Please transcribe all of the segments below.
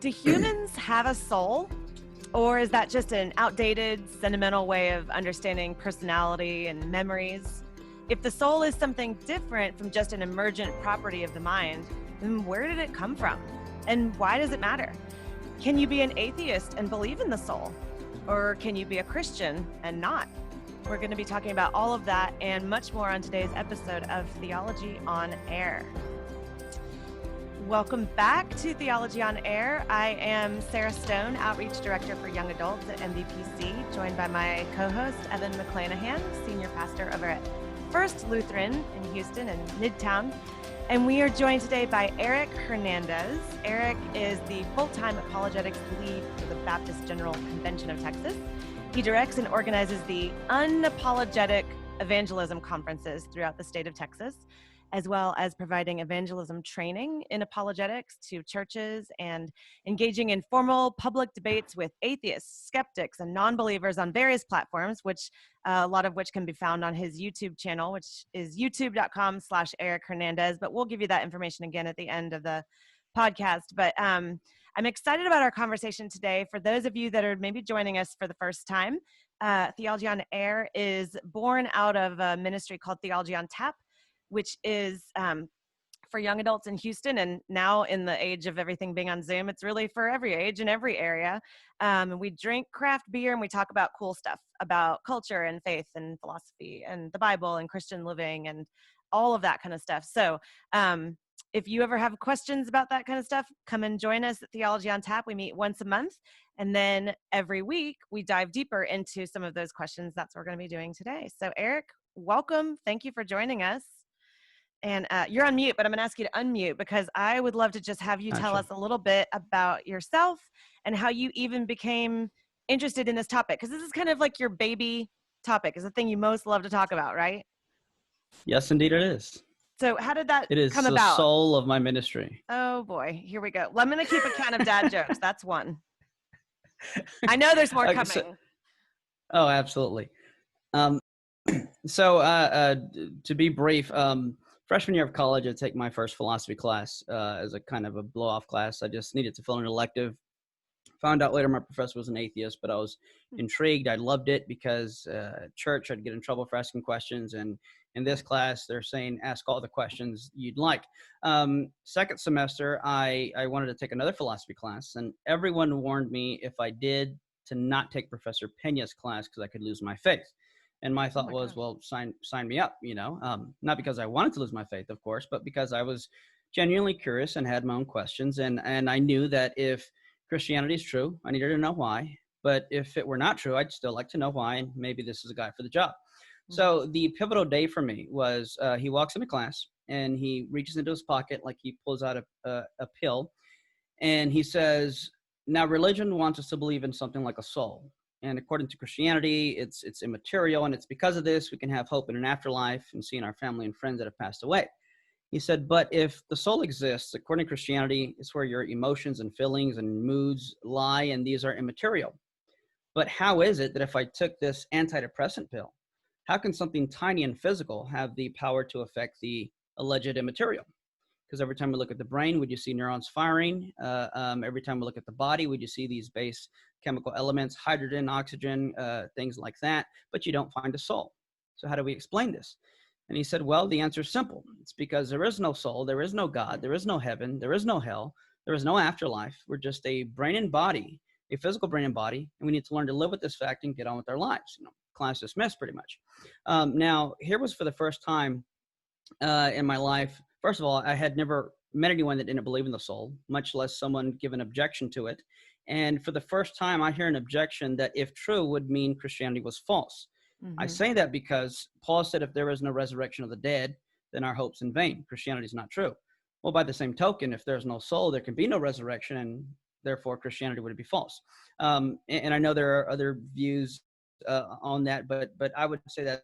Do humans have a soul? Or is that just an outdated, sentimental way of understanding personality and memories? If the soul is something different from just an emergent property of the mind, then where did it come from? And why does it matter? Can you be an atheist and believe in the soul? Or can you be a Christian and not? We're going to be talking about all of that and much more on today's episode of Theology on Air. Welcome back to Theology on Air. I am Sarah Stone, Outreach Director for Young Adults at MVPC, joined by my co-host, Evan McClanahan, Senior Pastor over at First Lutheran in Houston and Midtown. And we are joined today by Eric Hernandez. Eric is the full-time apologetics lead for the Baptist General Convention of Texas. He directs and organizes the unapologetic evangelism conferences throughout the state of Texas, as well as providing evangelism training in apologetics to churches and engaging in formal public debates with atheists, skeptics, and non-believers on various platforms, which a lot of which can be found on his YouTube channel, which is youtube.com/Eric Hernandez. But we'll give you that information again at the end of the podcast. But I'm excited about our conversation today. For those of you that are maybe joining us for the first time, Theology on Air is born out of a ministry called Theology on Tap, which is for young adults in Houston. And now in the age of everything being on Zoom, it's really for every age and every area. We drink craft beer and we talk about cool stuff about culture and faith and philosophy and the Bible and Christian living and all of that kind of stuff. So if you ever have questions about that kind of stuff, come and join us at Theology on Tap. We meet once a month. And then every week we dive deeper into some of those questions. That's what we're going to be doing today. So Eric, welcome. Thank you for joining us. And you're on mute, but I'm going to ask you to unmute because I would love to just have you tell us a little bit about yourself and how you even became interested in this topic. Because this is kind of like your baby topic. It's the thing you most love to talk about, right? Yes, indeed it is. So how did that come about? It is the soul of my ministry. Oh, boy. Here we go. Well, I'm going to keep a count of dad jokes. That's one. I know there's more coming. Oh, absolutely. To be brief, freshman year of college, I take my first philosophy class as a kind of a blow-off class. I just needed to fill an elective. Found out later my professor was an atheist, but I was intrigued. I loved it because at church I'd get in trouble for asking questions. And in this class, they're saying, ask all the questions you'd like. Second semester, I wanted to take another philosophy class. And everyone warned me if I did to not take Professor Pena's class because I could lose my faith. And my thought was, well, sign me up, not because I wanted to lose my faith, of course, but because I was genuinely curious and had my own questions. And I knew that if Christianity is true, I needed to know why. But if it were not true, I'd still like to know why. And maybe this is a guy for the job. Mm-hmm. So the pivotal day for me was he walks into class and he reaches into his pocket like he pulls out a pill. And he says, now religion wants us to believe in something like a soul. And according to Christianity, it's immaterial. And it's because of this, we can have hope in an afterlife and seeing our family and friends that have passed away. He said, but if the soul exists, according to Christianity, it's where your emotions and feelings and moods lie, and these are immaterial. But how is it that if I took this antidepressant pill, how can something tiny and physical have the power to affect the alleged immaterial? Because every time we look at the brain, would you see neurons firing? Every time we look at the body, would you see these base chemical elements, hydrogen, oxygen, things like that, but you don't find a soul. So how do we explain this? And he said, well, the answer is simple. It's because there is no soul, there is no God, there is no heaven, there is no hell, there is no afterlife. We're just a brain and body, a physical brain and body, and we need to learn to live with this fact and get on with our lives. Class dismissed pretty much. Now, here was for the first time in my life. First of all, I had never met anyone that didn't believe in the soul, much less someone give an objection to it. And for the first time, I hear an objection that if true would mean Christianity was false. Mm-hmm. I say that because Paul said if there is no resurrection of the dead, then our hope's in vain. Christianity is not true. Well, by the same token, if there's no soul, there can be no resurrection, and therefore Christianity would be false. And I know there are other views on that, but I would say that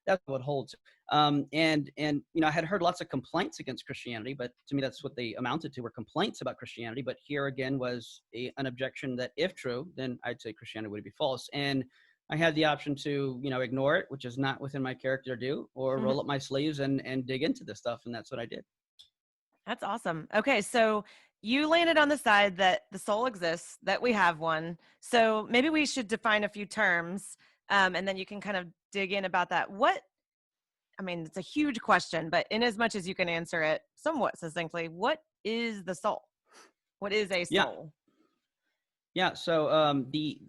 that's what holds. And I had heard lots of complaints against Christianity, but to me, that's what they amounted to, were complaints about Christianity. But here again was an objection that if true, then I'd say Christianity would be false. And I had the option to, ignore it, which is not within my character to do, or roll up my sleeves and dig into this stuff. And that's what I did. That's awesome. Okay. So you landed on the side that the soul exists, that we have one. So maybe we should define a few terms, and then you can kind of dig in about that. I mean, it's a huge question, but in as much as you can answer it somewhat succinctly, what is the soul? What is a Yeah. soul? Yeah. So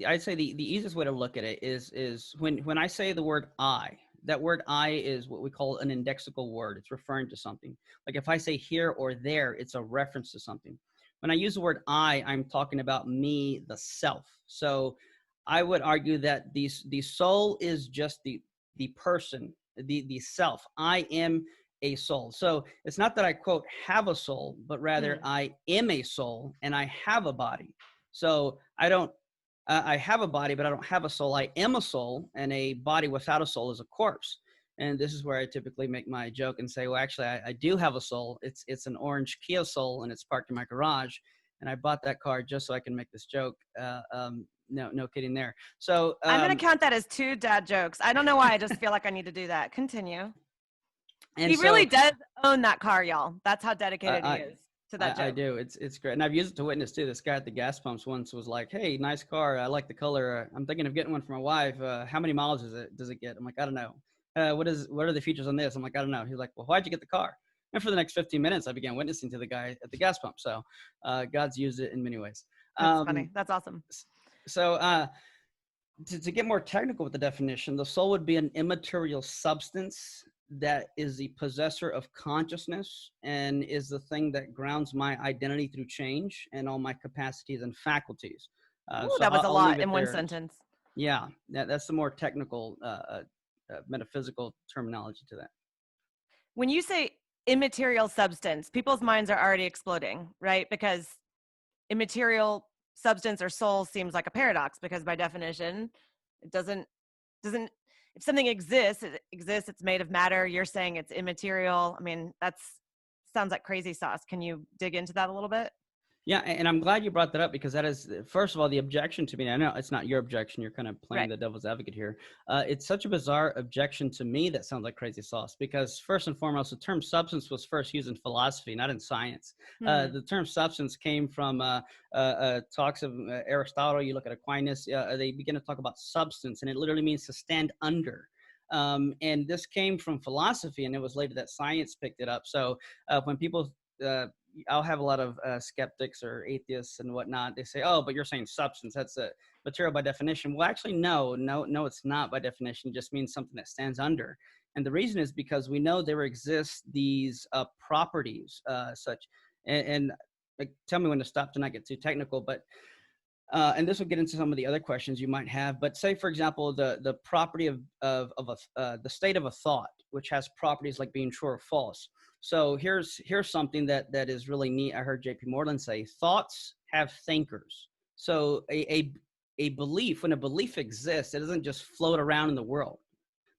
I'd say the easiest way to look at it is when I say the word I, that word I is what we call an indexical word. It's referring to something. Like if I say here or there, it's a reference to something. When I use the word I, I'm talking about me, the self. So I would argue that the soul is just the person, the self. I am a soul. So it's not that I quote have a soul, but rather I am a soul and I have a body. So I have a body, but I don't have a soul. I am a soul, and a body without a soul is a corpse. And this is where I typically make my joke and say, well, actually, I do have a soul. It's an orange Kia Soul, and it's parked in my garage. And I bought that car just so I can make this joke. No kidding there. So I'm going to count that as 2 dad jokes. I don't know why. I just feel like I need to do that. Continue. and He so, really does own that car, y'all. That's how dedicated he is to that joke. I do. It's great. And I've used it to witness too. This guy at the gas pumps once was like, hey, nice car. I like the color. I'm thinking of getting one for my wife. How many miles does it get? I'm like, I don't know. What are the features on this? I'm like, I don't know. He's like, well, why'd you get the car? And for the next 15 minutes, I began witnessing to the guy at the gas pump. So God's used it in many ways. That's funny. That's awesome. So to get more technical with the definition, the soul would be an immaterial substance that is the possessor of consciousness and is the thing that grounds my identity through change and all my capacities and faculties. Ooh, so that was a lot in one sentence. Yeah, that's the more technical metaphysical terminology to that. When you say immaterial substance, people's minds are already exploding, right? Because immaterial substance or soul seems like a paradox, because by definition, it doesn't, if something exists, it's made of matter. You're saying it's immaterial. I mean, sounds like crazy sauce. Can you dig into that a little bit? Yeah, and I'm glad you brought that up, because that is, first of all, the objection to me. I know it's not your objection. You're kind of playing the devil's advocate here. It's such a bizarre objection to me that sounds like crazy sauce, because first and foremost, the term substance was first used in philosophy, not in science. The term substance came from talks of Aristotle. You look at Aquinas, they begin to talk about substance, and it literally means to stand under. And this came from philosophy, and it was later that science picked it up. So when people I'll have a lot of skeptics or atheists and whatnot. They say, oh, but you're saying substance. That's a material by definition. Well, actually, no, it's not by definition. It just means something that stands under. And the reason is because we know there exist these properties such, and like, tell me when to stop to not get too technical, but and this will get into some of the other questions you might have. But say, for example, the property of the state of a thought, which has properties like being true or false. So here's something that is really neat. I heard J.P. Moreland say, thoughts have thinkers. So a belief, when a belief exists, it doesn't just float around in the world,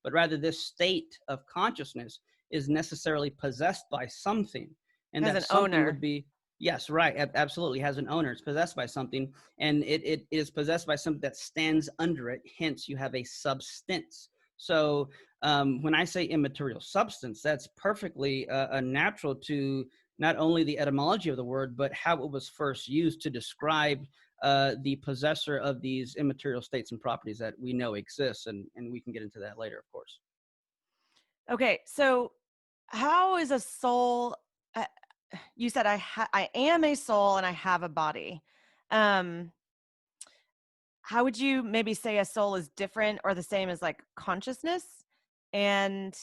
but rather this state of consciousness is necessarily possessed by something. And that something would be, yes, right, absolutely, has an owner. It's possessed by something, and it is possessed by something that stands under it. Hence, you have a substance. So when I say immaterial substance, that's perfectly natural to not only the etymology of the word, but how it was first used to describe the possessor of these immaterial states and properties that we know exist. And we can get into that later, of course. Okay, so how is a soul... you said I am a soul and I have a body. How would you maybe say a soul is different or the same as like consciousness? And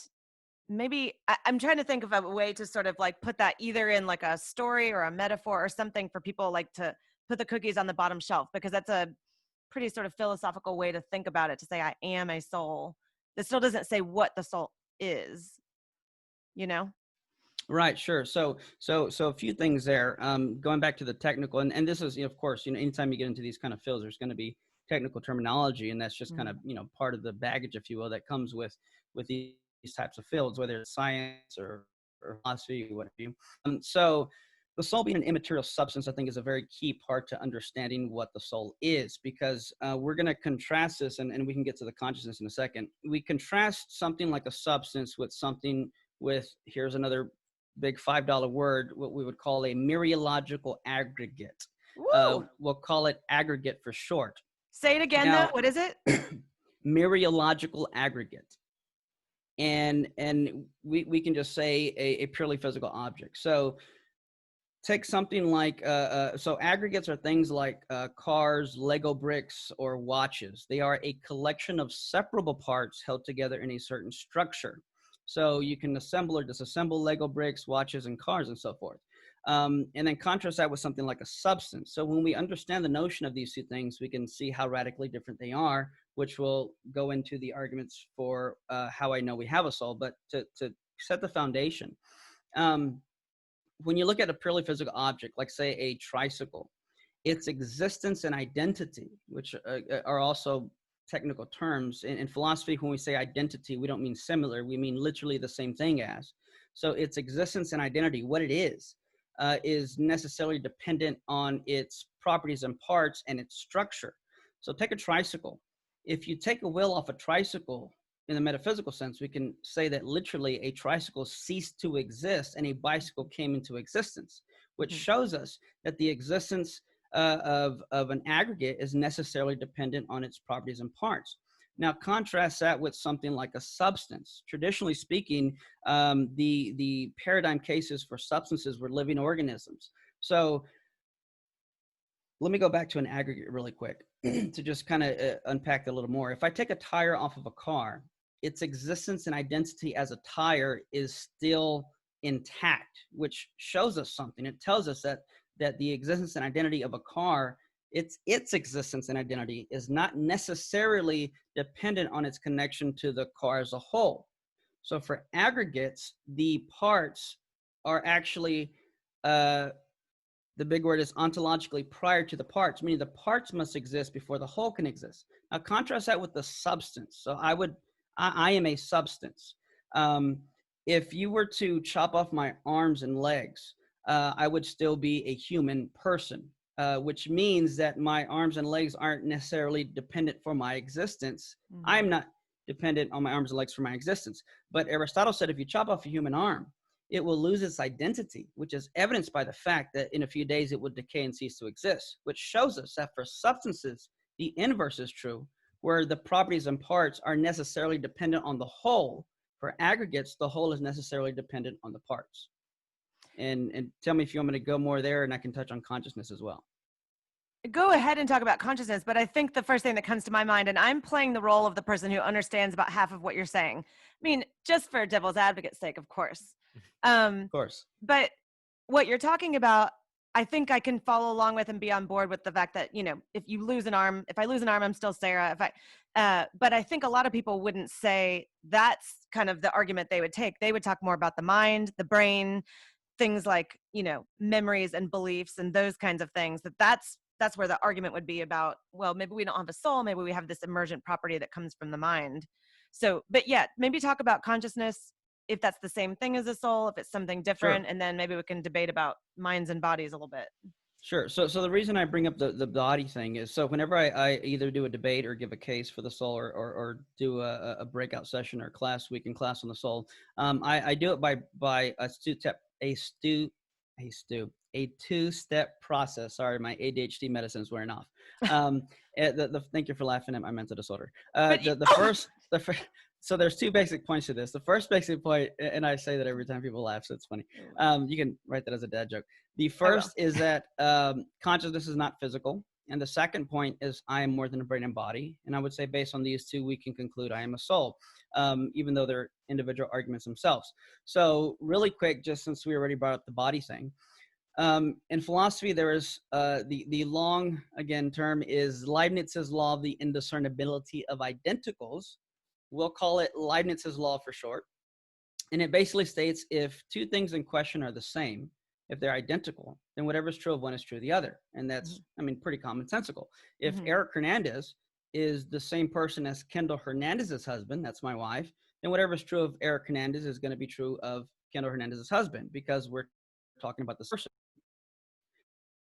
maybe I'm trying to think of a way to sort of like put that either in like a story or a metaphor or something for people like to put the cookies on the bottom shelf, because that's a pretty sort of philosophical way to think about it, to say I am a soul. That still doesn't say what the soul is, you know? Right, sure. So a few things there. Going back to the technical, and this is, of course, anytime you get into these kind of fields, there's going to be technical terminology, and that's just kind of, part of the baggage, if you will, that comes with these types of fields, whether it's science or philosophy or what have you. So the soul being an immaterial substance, I think, is a very key part to understanding what the soul is, because we're going to contrast this, and we can get to the consciousness in a second. We contrast something like a substance with something with, here's another big $5 word, what we would call a Myriological Aggregate. We'll call it aggregate for short. Say it again, Now, though. What is it? Myriological aggregate. And we can just say a purely physical object. So take something like, so aggregates are things like cars, Lego bricks, or watches. They are a collection of separable parts held together in a certain structure. So you can assemble or disassemble Lego bricks, watches, and cars, and so forth. And then contrast that with something like a substance. So when we understand the notion of these two things, we can see how radically different they are, which will go into the arguments for how I know we have a soul. But to set the foundation, when you look at a purely physical object, like say a tricycle, its existence and identity, which are also technical terms. In philosophy, when we say identity, we don't mean similar, we mean literally the same thing as. So its existence and identity, what it is necessarily dependent on its properties and parts and its structure. So take a tricycle. If you take a wheel off a tricycle, in the metaphysical sense, we can say that literally a tricycle ceased to exist and a bicycle came into existence, which shows us that the existence of an aggregate is necessarily dependent on its properties and parts. Now, contrast that with something like a substance. Traditionally speaking, the paradigm cases for substances were living organisms. So let me go back to an aggregate really quick to just kind of unpack that a little more. If I take a tire off of a car, its existence and identity as a tire is still intact, which shows us something. It tells us that the existence and identity of a car, its existence and identity is not necessarily dependent on its connection to the car as a whole. So for aggregates, the parts are actually, the big word is ontologically prior to the parts, meaning the parts must exist before the whole can exist. Now contrast that with the substance. So I am a substance. If you were to chop off my arms and legs, I would still be a human person, which means that my arms and legs aren't necessarily dependent for my existence. I'm not dependent on my arms and legs for my existence. But Aristotle said if you chop off a human arm, it will lose its identity, which is evidenced by the fact that in a few days it would decay and cease to exist, which shows us that for substances, the inverse is true, where the properties and parts are necessarily dependent on the whole. For aggregates, the whole is necessarily dependent on the parts. And tell me if you want me to go more there, and I can touch on consciousness as well. Go ahead and talk about consciousness, but I think the first thing that comes to my mind, and I'm playing the role of the person who understands about half of what you're saying. I mean, just for devil's advocate's sake, of course. Of course. But what you're talking about, I think I can follow along with and be on board with the fact that, you know, if I lose an arm, I'm still Sarah. But I think a lot of people wouldn't say that's kind of the argument they would take. They would talk more about the mind, the brain, things like, you know, memories and beliefs and those kinds of things. That's where the argument would be about, well, maybe we don't have a soul. Maybe we have this emergent property that comes from the mind. So, but yeah, maybe talk about consciousness, if that's the same thing as a soul, if it's something different, sure. And then maybe we can debate about minds and bodies a little bit. Sure. So the reason I bring up the body thing is, so whenever I either do a debate or give a case for the soul, or do a breakout session or weekend class on the soul, I do it by a two-step process. Sorry, my ADHD medicine is wearing off. Thank you for laughing at my mental disorder. So there's two basic points to this. The first basic point, and I say that every time people laugh, so it's funny. You can write that as a dad joke. The first is that consciousness is not physical. And the second point is I am more than a brain and body. And I would say based on these two, we can conclude I am a soul, even though they're individual arguments themselves. So really quick, just since we already brought up the body thing, in philosophy, there is the long, again, term is Leibniz's law of the indiscernibility of identicals. We'll call it Leibniz's law for short. And it basically states if two things in question are the same, if they're identical, then whatever's true of one is true of the other. And that's, I mean, pretty commonsensical. If Eric Hernandez is the same person as Kendall Hernandez's husband, that's my wife, then whatever's true of Eric Hernandez is going to be true of Kendall Hernandez's husband, because we're talking about the person.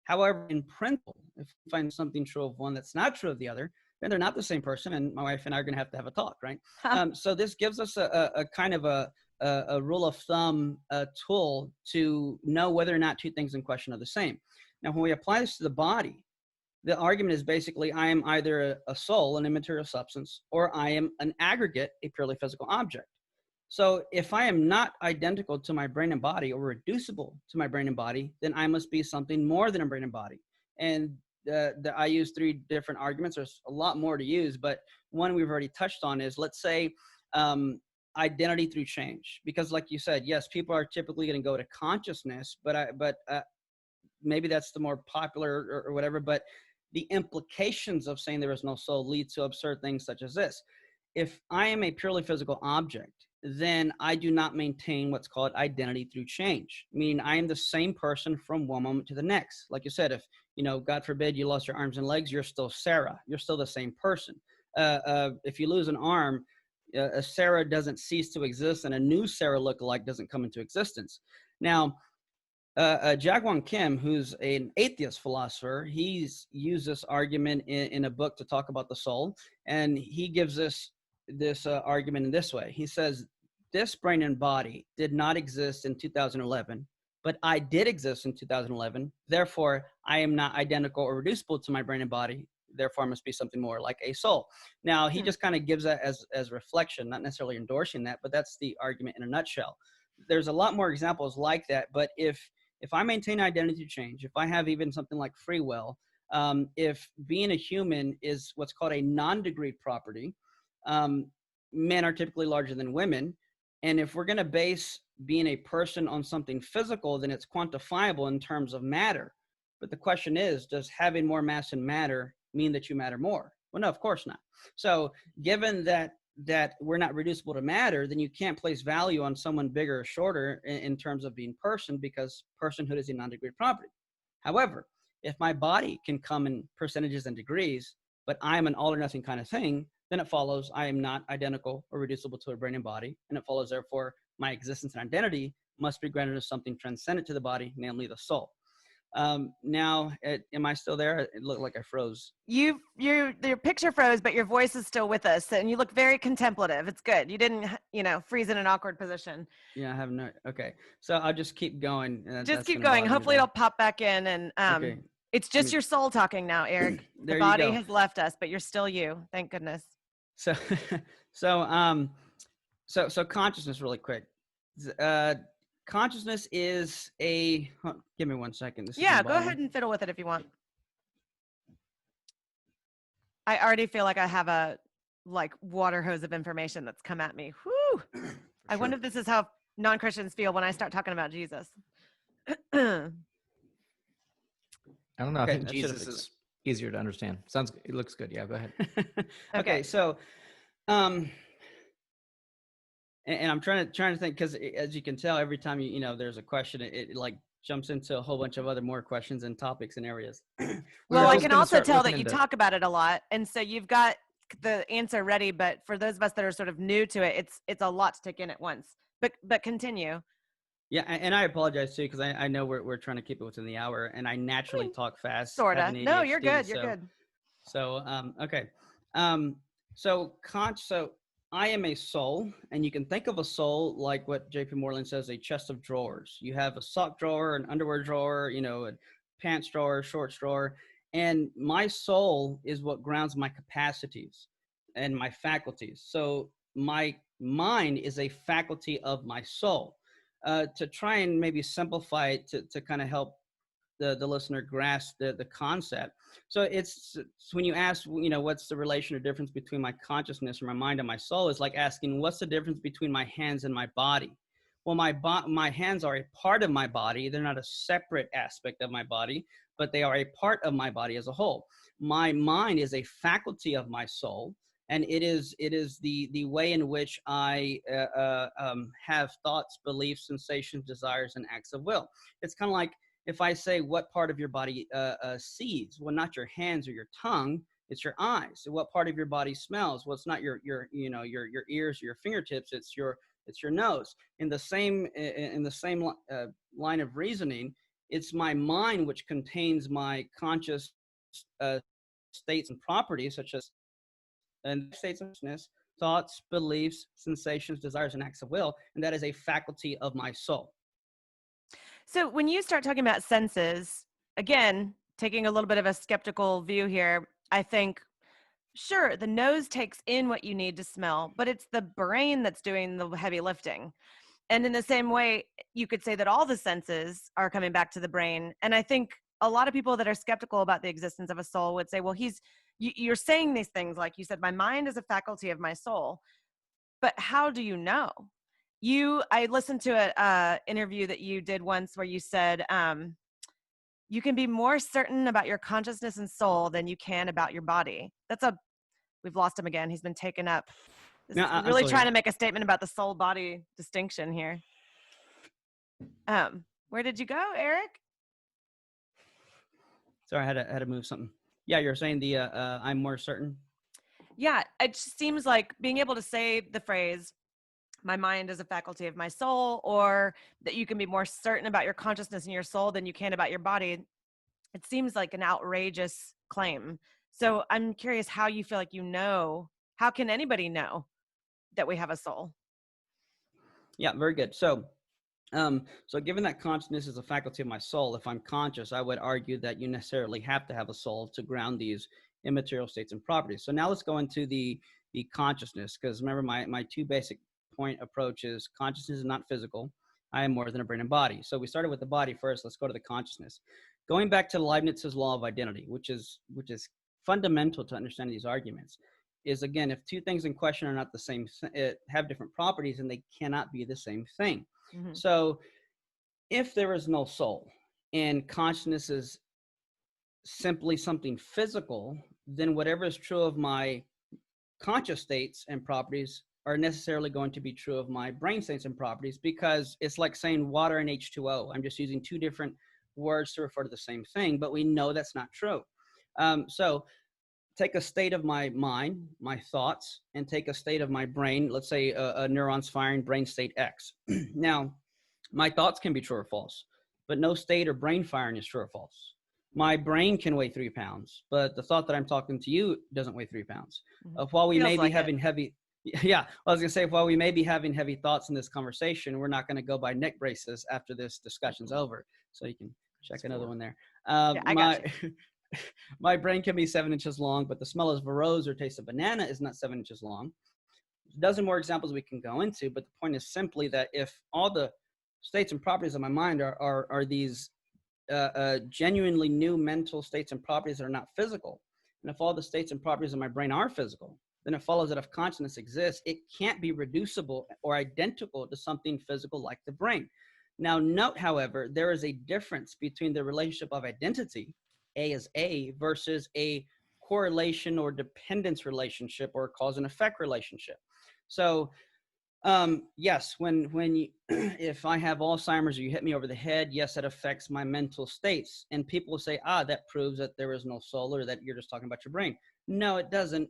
However, in principle, if we find something true of one that's not true of the other, then they're not the same person, and my wife and I are going to have a talk, right? So this gives us a kind of a a rule of thumb tool to know whether or not two things in question are the same. Now, when we apply this to the body, the argument is basically I am either a soul, an immaterial substance, or I am an aggregate, a purely physical object. So if I am not identical to my brain and body or reducible to my brain and body, then I must be something more than a brain and body. And I use three different arguments. There's a lot more to use, but one we've already touched on is, let's say, identity through change. Because like you said, yes, people are typically going to go to consciousness, but maybe that's the more popular or whatever, but the implications of saying there is no soul lead to absurd things such as this. If I am a purely physical object, then I do not maintain what's called identity through change, meaning I am the same person from one moment to the next. Like you said, if, God forbid you lost your arms and legs, you're still Sarah. You're still the same person. If you lose an arm, a Sarah doesn't cease to exist and a new Sarah lookalike doesn't come into existence. Now, Jaegwon Kim, who's an atheist philosopher, he's used this argument in a book to talk about the soul, and he gives this argument in this way. He says, this brain and body did not exist in 2011, but I did exist in 2011. Therefore, I am not identical or reducible to my brain and body. Therefore, I must be something more like a soul. Now, he just kind of gives that as reflection, not necessarily endorsing that, but that's the argument in a nutshell. There's a lot more examples like that, but if I maintain identity change, if I have even something like free will, if being a human is what's called a non-degreed property, men are typically larger than women. And if we're going to base being a person on something physical, then it's quantifiable in terms of matter. But the question is, does having more mass and matter mean that you matter more? Well, no, of course not. So given that we're not reducible to matter, then you can't place value on someone bigger or shorter in terms of being person, because personhood is a non-degreed property. However, if my body can come in percentages and degrees, but I'm an all or nothing kind of thing, then it follows I am not identical or reducible to a brain and body, and it follows therefore my existence and identity must be granted as something transcendent to the body, namely the soul. Now, am I still there? It looked like I froze. Your picture froze, but your voice is still with us, and you look very contemplative. It's good. You didn't, freeze in an awkward position. Yeah, I have no. Okay, so I'll just keep going. Just keep going. Hopefully, it'll pop back in, and okay. It's just your soul talking now, Eric. The body has left us, but you're still you. Thank goodness. So consciousness, really quick. Consciousness is give me 1 second. Yeah, go ahead and fiddle with it if you want. I already feel like I have a water hose of information that's come at me. Whew. I wonder if this is how non-Christians feel when I start talking about Jesus. I don't know. Okay, I think Jesus is easier to understand. It looks good. Yeah, go ahead. Okay, so and I'm trying to think, because as you can tell, every time there's a question, it like jumps into a whole bunch of more questions and topics and areas. Well, I can also tell that you talk about it a lot, and so you've got the answer ready. But for those of us that are sort of new to it, it's a lot to take in at once. But continue. Yeah, and I apologize too, because I know we're trying to keep it within the hour, and I naturally talk fast. Sorta. No, you're good. You're good. So okay. So I am a soul, and you can think of a soul like what J.P. Moreland says, a chest of drawers. You have a sock drawer, an underwear drawer, a pants drawer, shorts drawer, and my soul is what grounds my capacities and my faculties. So my mind is a faculty of my soul. To try and maybe simplify it to kind of help the listener grasp the concept. So it's when you ask, what's the relation or difference between my consciousness or my mind and my soul, is like asking, what's the difference between my hands and my body? Well, my hands are a part of my body. They're not a separate aspect of my body, but they are a part of my body as a whole. My mind is a faculty of my soul, and it is the way in which I have thoughts, beliefs, sensations, desires, and acts of will. It's kind of like if I say, what part of your body sees? Well, not your hands or your tongue, it's your eyes. So what part of your body smells? Well, it's not your ears or your fingertips, it's your nose. In the same line of reasoning, it's my mind which contains my conscious states and properties, such as and states of consciousness, thoughts, beliefs, sensations, desires, and acts of will, and that is a faculty of my soul. So when you start talking about senses, again, taking a little bit of a skeptical view here, I think, sure, the nose takes in what you need to smell, but it's the brain that's doing the heavy lifting. And in the same way, you could say that all the senses are coming back to the brain. And I think a lot of people that are skeptical about the existence of a soul would say, well, you're saying these things, like you said, my mind is a faculty of my soul, but how do you know? I listened to an interview that you did once where you said, you can be more certain about your consciousness and soul than you can about your body. We've lost him again. He's been taken up. No, He's really trying to make a statement about the soul body distinction here. Where did you go, Eric? Sorry, I had to move something. Yeah, you're saying I'm more certain. Yeah, it just seems like being able to say the phrase, my mind is a faculty of my soul, or that you can be more certain about your consciousness and your soul than you can about your body. It seems like an outrageous claim. So I'm curious how you feel like how can anybody know that we have a soul? Yeah, very good. So given that consciousness is a faculty of my soul, if I'm conscious, I would argue that you necessarily have to have a soul to ground these immaterial states and properties. So now let's go into the consciousness, because remember my two basic point approach is consciousness is not physical. I am more than a brain and body. So we started with the body first. Let's go to the consciousness. Going back to Leibniz's law of identity, which is fundamental to understanding these arguments, is again, if two things in question are not the same, have different properties, and they cannot be the same thing. Mm-hmm. So if there is no soul and consciousness is simply something physical, then whatever is true of my conscious states and properties are necessarily going to be true of my brain states and properties, because it's like saying water and H2O. I'm just using two different words to refer to the same thing, but we know that's not true. So take a state of my mind, my thoughts, and take a state of my brain. Let's say a neurons firing, brain state X. Now, my thoughts can be true or false, but no state or brain firing is true or false. My brain can weigh 3 pounds, but the thought that I'm talking to you doesn't weigh 3 pounds. Mm-hmm. While we Feels may be like having heavy, yeah, I was going to say, while we may be having heavy thoughts in this conversation, we're not going to go by neck braces after this discussion's over. So you can check another one there. Yeah, I got you. My brain can be 7 inches long, but the smell of a rose or taste of banana is not 7 inches long. A dozen more examples we can go into, but the point is simply that if all the states and properties of my mind are these genuinely new mental states and properties that are not physical, and if all the states and properties of my brain are physical, then it follows that if consciousness exists, it can't be reducible or identical to something physical like the brain. Now, note, however, there is a difference between the relationship of identity, A is A, versus a correlation or dependence relationship or cause and effect relationship. So yes, when you, if I have Alzheimer's or you hit me over the head, yes, that affects my mental states. And people will say, that proves that there is no soul, or that you're just talking about your brain. No, it doesn't.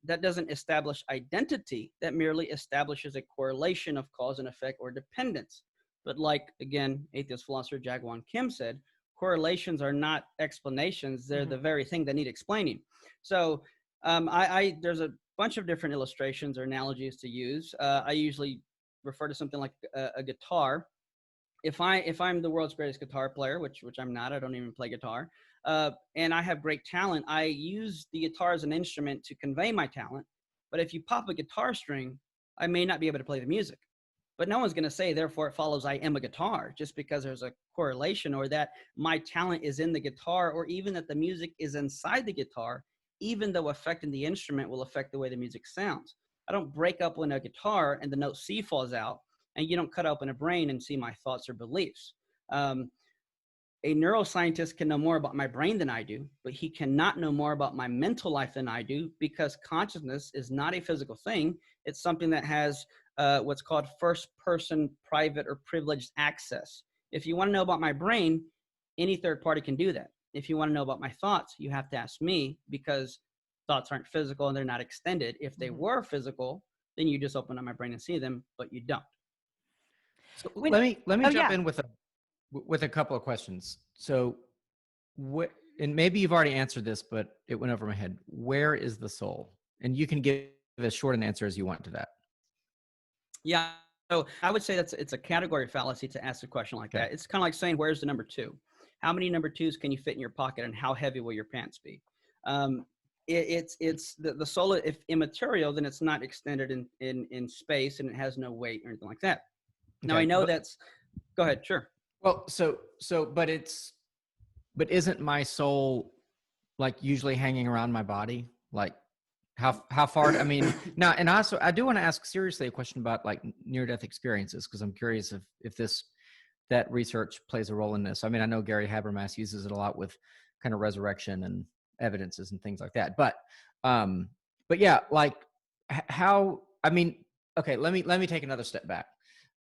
That doesn't establish identity. That merely establishes a correlation of cause and effect or dependence. But like, again, atheist philosopher Jaegwon Kim said, correlations are not explanations. They're the very thing that need explaining. So there's a bunch of different illustrations or analogies to use. I usually refer to something like a guitar. If I'm the world's greatest guitar player, which I'm not, I don't even play guitar, and I have great talent, I use the guitar as an instrument to convey my talent. But if you pop a guitar string, I may not be able to play the music. But no one's going to say, therefore it follows I am a guitar, just because there's a correlation, or that my talent is in the guitar, or even that the music is inside the guitar, even though affecting the instrument will affect the way the music sounds. I don't break up when a guitar and the note C falls out, and you don't cut open a brain and see my thoughts or beliefs. A neuroscientist can know more about my brain than I do, but he cannot know more about my mental life than I do, because consciousness is not a physical thing. It's something that has what's called first-person private or privileged access. If you want to know about my brain, any third party can do that. If you want to know about my thoughts, you have to ask me, because thoughts aren't physical and they're not extended. If they were physical, then you just open up my brain and see them, but you don't. So let me jump in with a couple of questions. So and maybe you've already answered this, but it went over my head. Where is the soul? And you can give as short an answer as you want to that. Yeah. So I would say it's a category fallacy to ask a question like that. It's kind of like saying, where's the number 2? How many number 2s can you fit in your pocket, and how heavy will your pants be? It's the soul. If immaterial, then it's not extended in space, and it has no weight or anything like that. Now I know that's. Go ahead. Sure. Well, but isn't my soul like usually hanging around my body? Like how far? I mean, now, and also I do want to ask seriously a question about like near-death experiences, because I'm curious if that research plays a role in this. I mean, I know Gary Habermas uses it a lot with kind of resurrection and evidences and things like that. But yeah, like how? I mean, okay, let me take another step back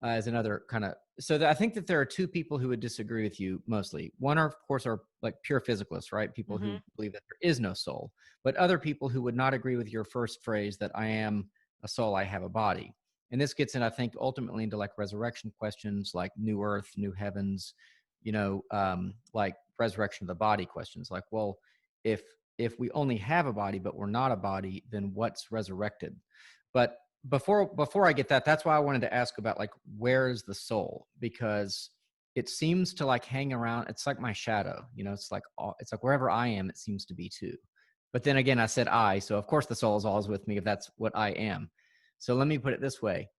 as another kind of. So I think that there are 2 people who would disagree with you mostly. One are, of course, are like pure physicalists, right? People who believe that there is no soul. But other people who would not agree with your first phrase that I am a soul, I have a body. And this gets in, I think, ultimately into like resurrection questions, like new earth, new heavens, like resurrection of the body questions. Like, well, if we only have a body, but we're not a body, then what's resurrected? But before I get that, that's why I wanted to ask about like, where is the soul? Because it seems to like hang around. It's like my shadow, it's like wherever I am, it seems to be too. But then again, I said I, so of course the soul is always with me if that's what I am. So let me put it this way.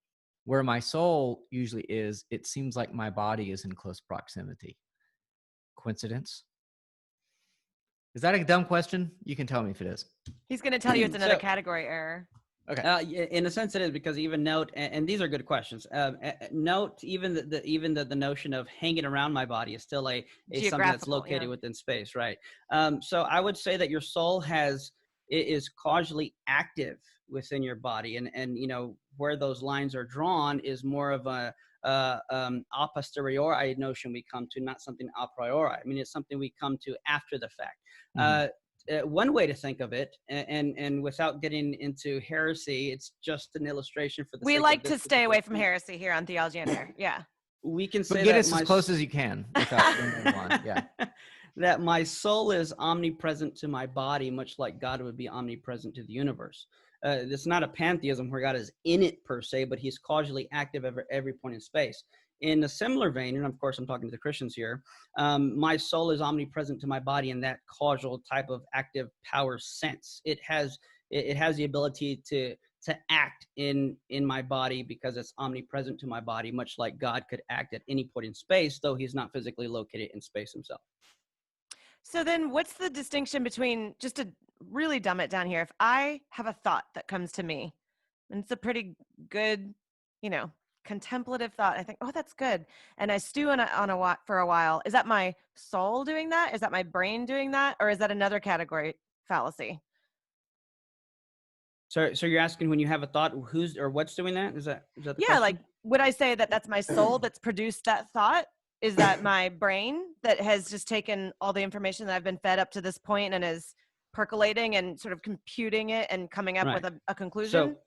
Where my soul usually is, it seems like my body is in close proximity. Coincidence? Is that a dumb question? You can tell me if it is. He's going to tell you it's another category error. Okay. In a sense, it is, because even note, and these are good questions. Note even the notion of hanging around my body is still a something that's located within space, right? So I would say that your soul is causally active within your body, and where those lines are drawn is more of a posteriori notion we come to, not something a priori. I mean, it's something we come to after the fact. One way to think of it, and without getting into heresy, it's just an illustration for the. We like to stay away from heresy here on Theology on Air. Yeah. We can say but get us as close as you can without on. Yeah. That my soul is omnipresent to my body, much like God would be omnipresent to the universe. It's not a pantheism where God is in it per se, but he's causally active at every point in space. In a similar vein, and of course I'm talking to the Christians here, my soul is omnipresent to my body in that causal type of active power sense. It has the ability to act in my body because it's omnipresent to my body, much like God could act at any point in space, though he's not physically located in space himself. So then what's the distinction between, just to really dumb it down here, if I have a thought that comes to me, and it's a pretty good, contemplative thought, I think, oh, that's good, and I stew for a while, is that my soul doing that? Is that my brain doing that? Or is that another category fallacy? So you're asking, when you have a thought, who's or what's doing that? Is that the question? Like, would I say that that's my soul that's produced that thought? Is that my brain that has just taken all the information that I've been fed up to this point and is percolating and sort of computing it and coming up with a conclusion?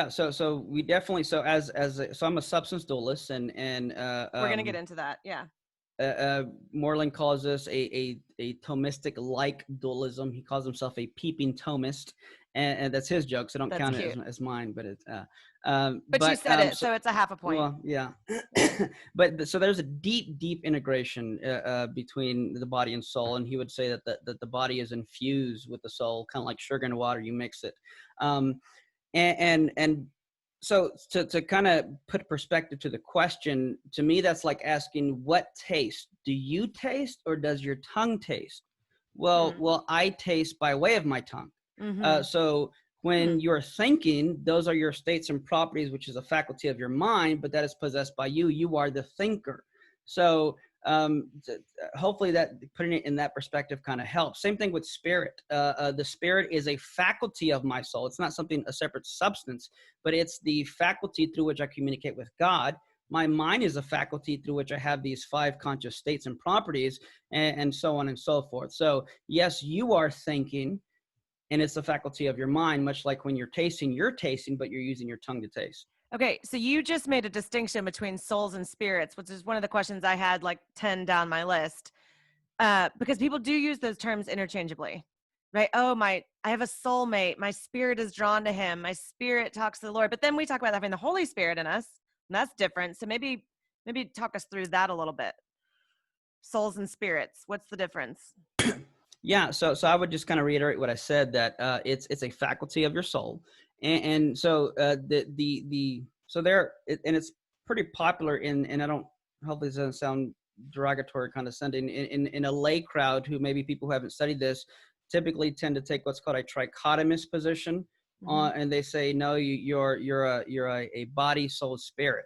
So we definitely, so I'm a substance dualist, and we're going to get into that. Yeah. Moreland calls this a Thomistic like dualism. He calls himself a peeping Thomist, and that's his joke, so don't count it as mine. But it's but you said it, so it's a half a point. Well, yeah. But so there's a deep integration between the body and soul, and he would say that the body is infused with the soul, kind of like sugar and water. You mix it, and so to kind of put perspective to the question, to me, that's like asking, what taste do you taste, or does your tongue taste? Well, I taste by way of my tongue. So when you're thinking, those are your states and properties, which is a faculty of your mind, but that is possessed by you. You are the thinker. So hopefully that putting it in that perspective kind of helps. Same thing with spirit. The spirit is a faculty of my soul. It's not a separate substance, but it's the faculty through which I communicate with God. My mind is a faculty through which I have these 5 conscious states and properties, and so on and so forth. So yes, you are thinking, and it's the faculty of your mind, much like when you're tasting, but you're using your tongue to taste. Okay, so you just made a distinction between souls and spirits, which is one of the questions I had, like 10 down my list, because people do use those terms interchangeably. right? Oh, I have a soulmate. My spirit is drawn to him. My spirit talks to the Lord. But then we talk about having the Holy Spirit in us, and that's different. So maybe talk us through that a little bit. Souls and spirits. What's the difference? Yeah, so I would just kind of reiterate what I said, that it's a faculty of your soul, and so so there, and it's pretty popular and I don't, hopefully this doesn't sound derogatory, condescending, in a lay crowd who maybe people who haven't studied this typically tend to take what's called a trichotomous position, and they say no, you're a body, soul, spirit,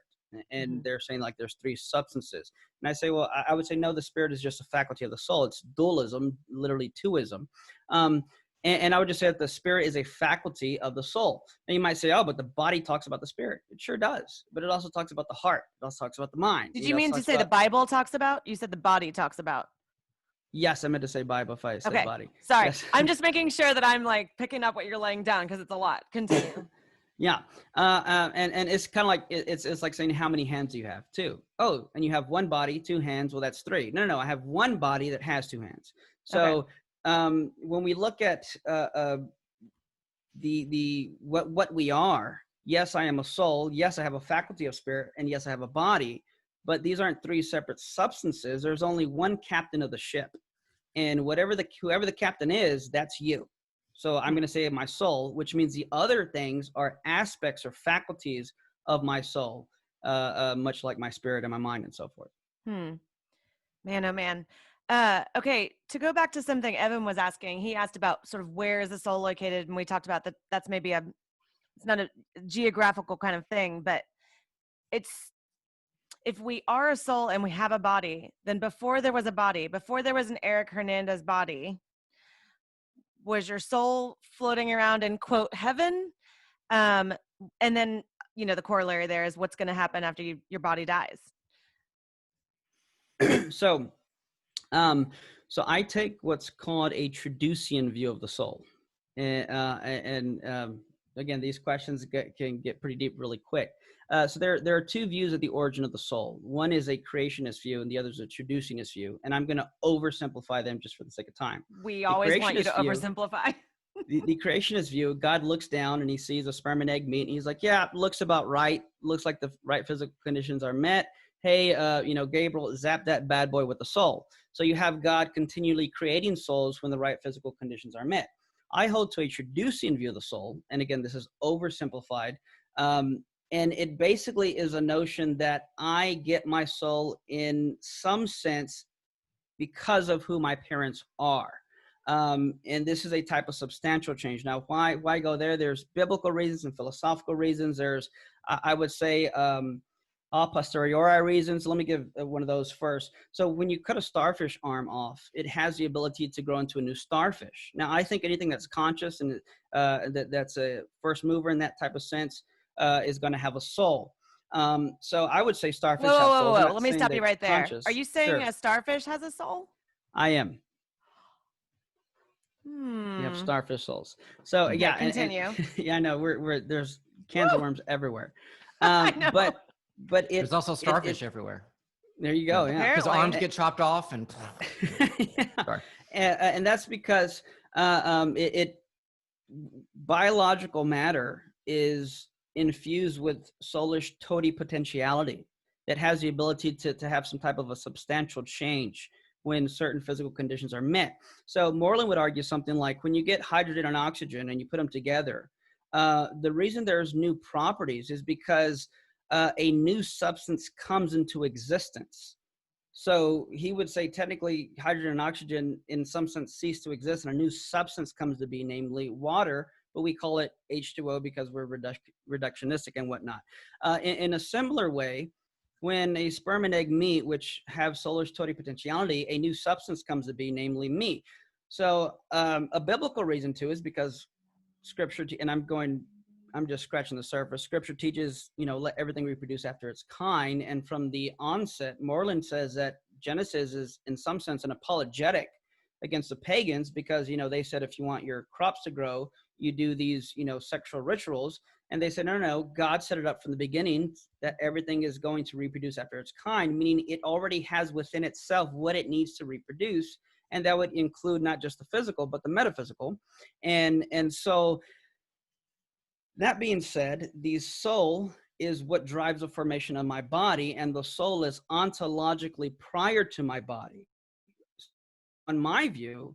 and they're saying like there's three substances. And I say, well, I would say, no, the spirit is just a faculty of the soul. It's dualism, literally twoism. And I would just say that the spirit is a faculty of the soul. And you might say, oh, but the body talks about the spirit. It sure does. But it also talks about the heart. It also talks about the mind. Did you mean to say the Bible talks about? You said the body talks about. Yes, I meant to say Bible if I said body. Sorry. Yes. I'm just making sure that I'm like picking up what you're laying down because it's a lot. Continue. Yeah, and it's kind of like it's like saying how many hands do you have? Two. Oh, and you have one body, two hands. Well, that's three. No, I have one body that has two hands. So when we look at what we are, yes, I am a soul. Yes, I have a faculty of spirit, and yes, I have a body. But these aren't three separate substances. There's only one captain of the ship, and whoever the captain is, that's you. So I'm going to say my soul, which means the other things are aspects or faculties of my soul, much like my spirit and my mind and so forth. Man, oh man. Okay, to go back to something Evan was asking, he asked about sort of where is the soul located, and we talked about that. That's maybe it's not a geographical kind of thing, but it's, if we are a soul and we have a body, then before there was a body, before there was an Eric Hernandez body, was your soul floating around in quote heaven? And then, the corollary there is what's going to happen after your body dies. So I take what's called a Traducian view of the soul. And again, these questions can get pretty deep really quick. So there are two views of the origin of the soul. One is a creationist view, and the other is a Traducianist view. And I'm going to oversimplify them just for the sake of time. We always want you to oversimplify. The creationist view, God looks down and he sees a sperm and egg meet, and he's like, yeah, looks about right. Looks like the right physical conditions are met. Hey, Gabriel, zap that bad boy with the soul. So you have God continually creating souls when the right physical conditions are met. I hold to a Traducian view of the soul. And again, this is oversimplified. And it basically is a notion that I get my soul in some sense because of who my parents are. And this is a type of substantial change. Now, why go there? There's biblical reasons and philosophical reasons. There's, I would say, a posteriori reasons. Let me give one of those first. So when you cut a starfish arm off, it has the ability to grow into a new starfish. Now, I think anything that's conscious and that's a first mover in that type of sense is going to have a soul. So I would say starfish have souls. Whoa. Let me stop you right there. Conscious. Are you saying Sure. a starfish has a soul? I am. You have starfish souls. So okay, yeah, continue. Yeah, I know there's cans of worms everywhere. I know. But there's also starfish everywhere. There you go. Yeah, because arms get chopped off and. Sorry. And that's because biological matter is infused with soulish totipotentiality that has the ability to have some type of a substantial change when certain physical conditions are met. So Moreland would argue something like when you get hydrogen and oxygen and you put them together, the reason there's new properties is because a new substance comes into existence. So he would say technically hydrogen and oxygen in some sense cease to exist and a new substance comes to be, namely water, but we call it H2O because we're reductionistic and whatnot. In a similar way, when a sperm and egg meet, which have soulish totipotentiality, a new substance comes to be, namely me. So a biblical reason too is because Scripture, and I'm just scratching the surface. Scripture teaches, let everything reproduce after its kind. And from the onset, Moreland says that Genesis is in some sense an apologetic against the pagans because, they said if you want your crops to grow, you do these, sexual rituals. And they said, no, God set it up from the beginning that everything is going to reproduce after its kind, meaning it already has within itself what it needs to reproduce. And that would include not just the physical, but the metaphysical. And so that being said, the soul is what drives the formation of my body, and the soul is ontologically prior to my body. On my view,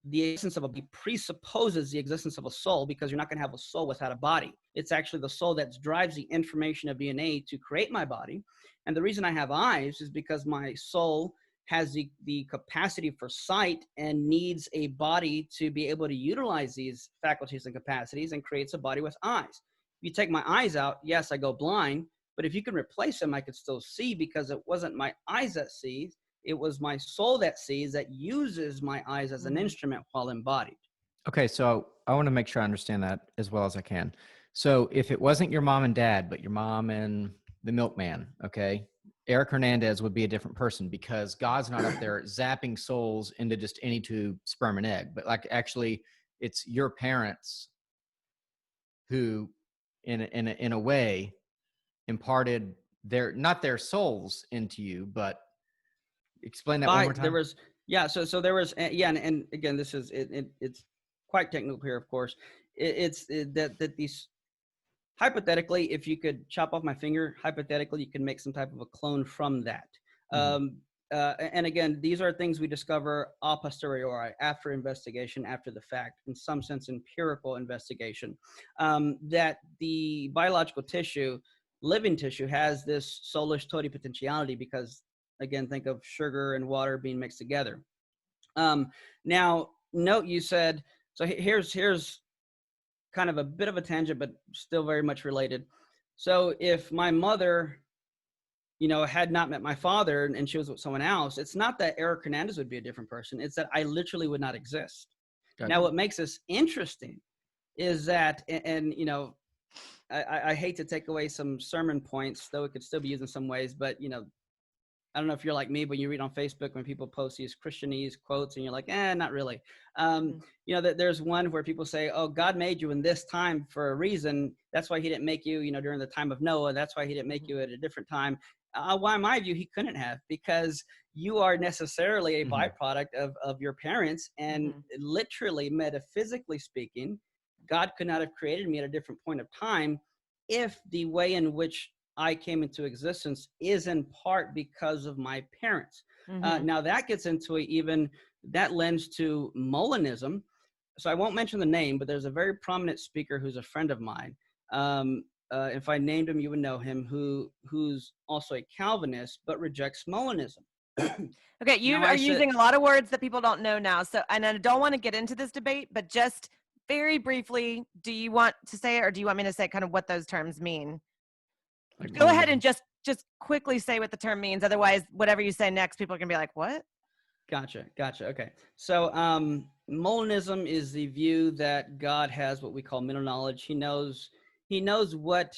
the existence of a body presupposes the existence of a soul, because you're not going to have a soul without a body. It's actually the soul that drives the information of DNA to create my body. And the reason I have eyes is because my soul has the capacity for sight and needs a body to be able to utilize these faculties and capacities, and creates a body with eyes. If you take my eyes out, yes, I go blind, but if you can replace them, I could still see, because it wasn't my eyes that sees. It was my soul that sees, that uses my eyes as an instrument while embodied. Okay, so I want to make sure I understand that as well as I can. So if it wasn't your mom and dad, but your mom and the milkman, okay, Eric Hernandez would be a different person, because God's not up there zapping souls into just any tube, sperm and egg, but like actually it's your parents who in a way imparted not their souls into you, but explain that one more time. There was, so there was, and again, this is, it's quite technical here, of course. That these, hypothetically, if you could chop off my finger, hypothetically, you can make some type of a clone from that. And again, these are things we discover a posteriori, after investigation, after the fact, in some sense, empirical investigation, that the biological tissue, living tissue, has this soulish totipotentiality, because again, think of sugar and water being mixed together. Now, note you said, so here's kind of a bit of a tangent, but still very much related. So if my mother, had not met my father and she was with someone else, it's not that Eric Hernandez would be a different person. It's that I literally would not exist. Gotcha. Now, what makes this interesting is that, and I hate to take away some sermon points, though it could still be used in some ways, but I don't know if you're like me, but you read on Facebook when people post these Christianese quotes and you're like, not really. There's one where people say, oh, God made you in this time for a reason. That's why he didn't make you, during the time of Noah. That's why he didn't make you at a different time. Why, in my view, he couldn't have, because you are necessarily a byproduct of your parents. And literally, metaphysically speaking, God could not have created me at a different point of time if the way in which I came into existence is in part because of my parents. Now that gets into that lends to Molinism. So I won't mention the name, but there's a very prominent speaker who's a friend of mine. If I named him, you would know him, who's also a Calvinist, but rejects Molinism. Okay, you are using a lot of words that people don't know now. So, and I don't want to get into this debate, but just very briefly, do you want to say it, or do you want me to say kind of what those terms mean? Go ahead and just quickly say what the term means. Otherwise, whatever you say next, people are going to be like, what? Gotcha. Okay. So Molinism is the view that God has what we call mental knowledge. He knows what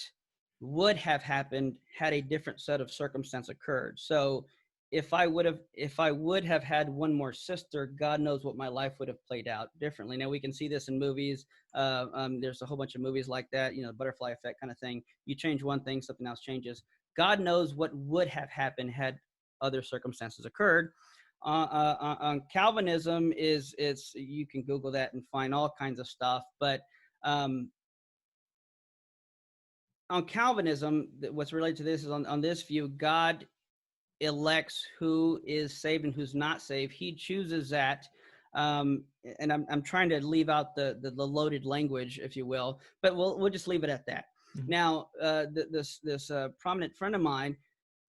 would have happened had a different set of circumstance occurred. So if I would have had one more sister, God knows what my life would have played out differently. Now we can see this in movies. There's a whole bunch of movies like that, butterfly effect kind of thing. You change one thing, something else changes. God knows what would have happened had other circumstances occurred. On Calvinism you can Google that and find all kinds of stuff. But on Calvinism, what's related to this is on this view, God elects who is saved and who's not saved. He chooses that. And I'm trying to leave out the loaded language, if you will, but we'll just leave it at that. Now, this prominent friend of mine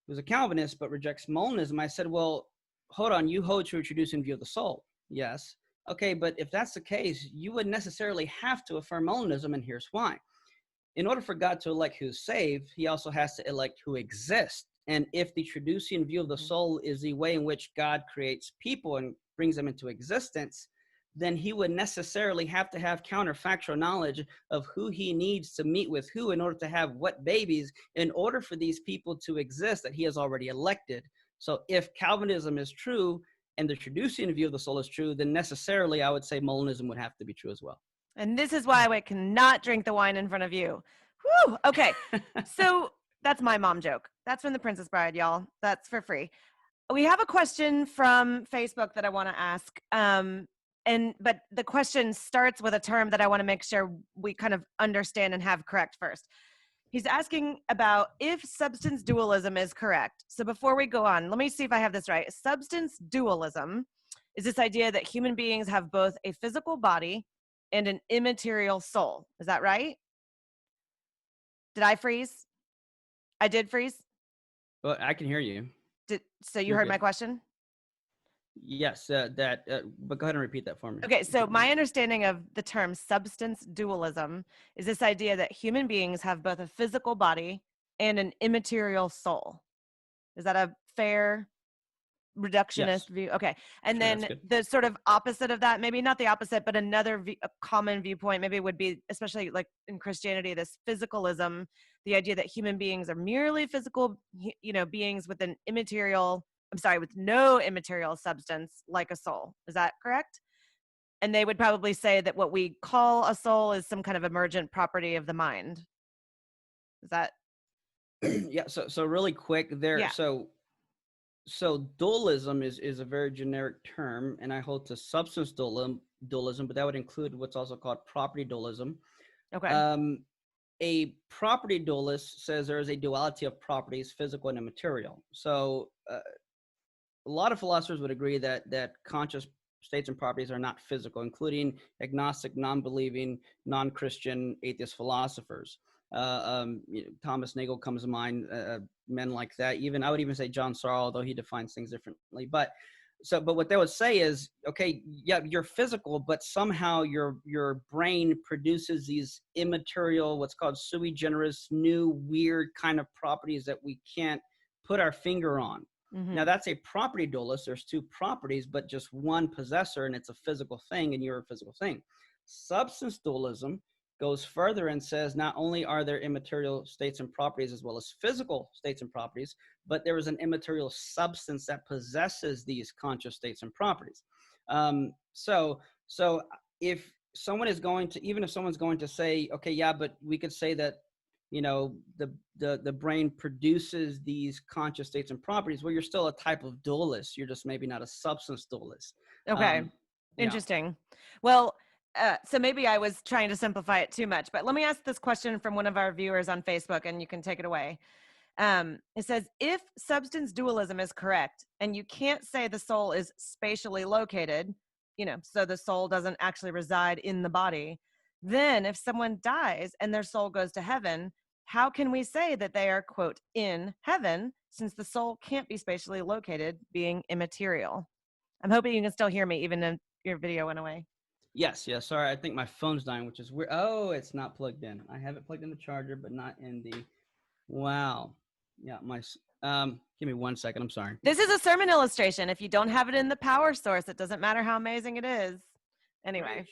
who's a Calvinist but rejects Molinism, I said, well, hold on, you hold to a Traducian view of the soul. Yes. Okay, but if that's the case, you wouldn't necessarily have to affirm Molinism, and here's why. In order for God to elect who's saved, he also has to elect who exists. And if the Traducian view of the soul is the way in which God creates people and brings them into existence, then he would necessarily have to have counterfactual knowledge of who he needs to meet with who in order to have what babies in order for these people to exist that he has already elected. So if Calvinism is true and the Traducian view of the soul is true, then necessarily I would say Molinism would have to be true as well. And this is why I cannot drink the wine in front of you. Whew, okay. So that's my mom joke. That's from The Princess Bride, y'all. That's for free. we have a question from Facebook that I want to ask. But the question starts with a term that I want to make sure we kind of understand and have correct first. He's asking about if substance dualism is correct. So before we go on, let me see if I have this right. Substance dualism is this idea that human beings have both a physical body and an immaterial soul. Is that right? Did I freeze? I did freeze? Well, I can hear you. So you You're heard good. my question? Yes, but go ahead and repeat that for me. Okay, so my understanding of the term substance dualism is this idea that human beings have both a physical body and an immaterial soul. Is that a fair reductionist Yes. view? Okay, and Sure, that's then good. the sort of opposite of that, maybe not the opposite, but another a common viewpoint maybe would be, especially like in Christianity, this physicalism, the idea that human beings are merely physical, beings with an immaterial, with no immaterial substance like a soul. Is that correct? And they would probably say that what we call a soul is some kind of emergent property of the mind. Is that? Yeah. So really quick there. Yeah. So dualism is a very generic term, and I hold to substance dualism, but that would include what's also called property dualism. Okay. A property dualist says there is a duality of properties, physical and immaterial. So a lot of philosophers would agree that conscious states and properties are not physical, including agnostic, non-believing, non-Christian, atheist philosophers. Thomas Nagel comes to mind, men like that. Even I would even say John Searle, although he defines things differently. But what they would say is, okay, yeah, you're physical, but somehow your brain produces these immaterial, what's called sui generis, new weird kind of properties that we can't put our finger on. Mm-hmm. Now that's a property dualist. There's two properties, but just one possessor, and it's a physical thing, and you're a physical thing. Substance dualism goes further and says not only are there immaterial states and properties as well as physical states and properties, but there is an immaterial substance that possesses these conscious states and properties. So if someone is going to, even if someone's going to say, okay, yeah, but we could say that, the brain produces these conscious states and properties, well, you're still a type of dualist. You're just maybe not a substance dualist. Okay. Interesting. Well, so maybe I was trying to simplify it too much, but let me ask this question from one of our viewers on Facebook, and you can take it away. It says, if substance dualism is correct, and you can't say the soul is spatially located, so the soul doesn't actually reside in the body, then if someone dies and their soul goes to heaven, how can we say that they are, quote, in heaven, since the soul can't be spatially located, being immaterial? I'm hoping you can still hear me, even if your video went away. Yes. Sorry, I think my phone's dying, which is weird. Oh, it's not plugged in. I have it plugged in the charger, but not in the. Wow. Yeah, give me 1 second. I'm sorry. This is a sermon illustration. If you don't have it in the power source, it doesn't matter how amazing it is. Anyway.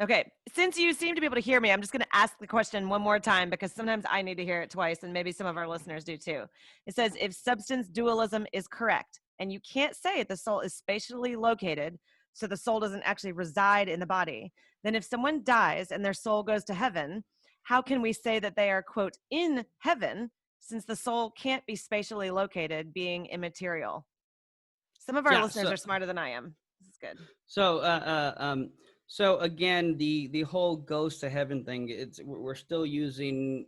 Okay, since you seem to be able to hear me, I'm just going to ask the question one more time, because sometimes I need to hear it twice, and maybe some of our listeners do too. It says, if substance dualism is correct, and you can't say the soul is spatially located, so the soul doesn't actually reside in the body, then if someone dies and their soul goes to heaven, how can we say that they are, quote, in heaven, since the soul can't be spatially located, being immaterial? Some of our listeners are smarter than I am. This is good. So again, the whole goes to heaven thing, we're still using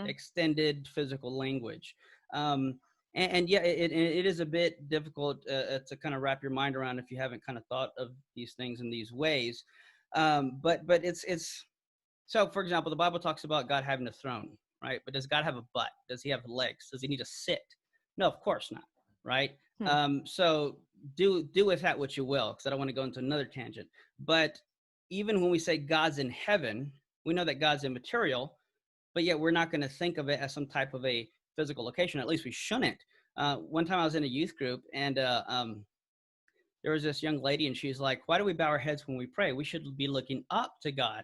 extended physical language. And yeah, it is a bit difficult to kind of wrap your mind around if you haven't kind of thought of these things in these ways. But it's so, for example, the Bible talks about God having a throne, right? But does God have a butt? Does he have legs? Does he need to sit? No, of course not, right? So do with that what you will, because I don't want to go into another tangent. But even when we say God's in heaven, we know that God's immaterial, but yet we're not going to think of it as some type of a physical location. At least we shouldn't. One time I was in a youth group, and there was this young lady, and she's like, why do we bow our heads when we pray? We should be looking up to God.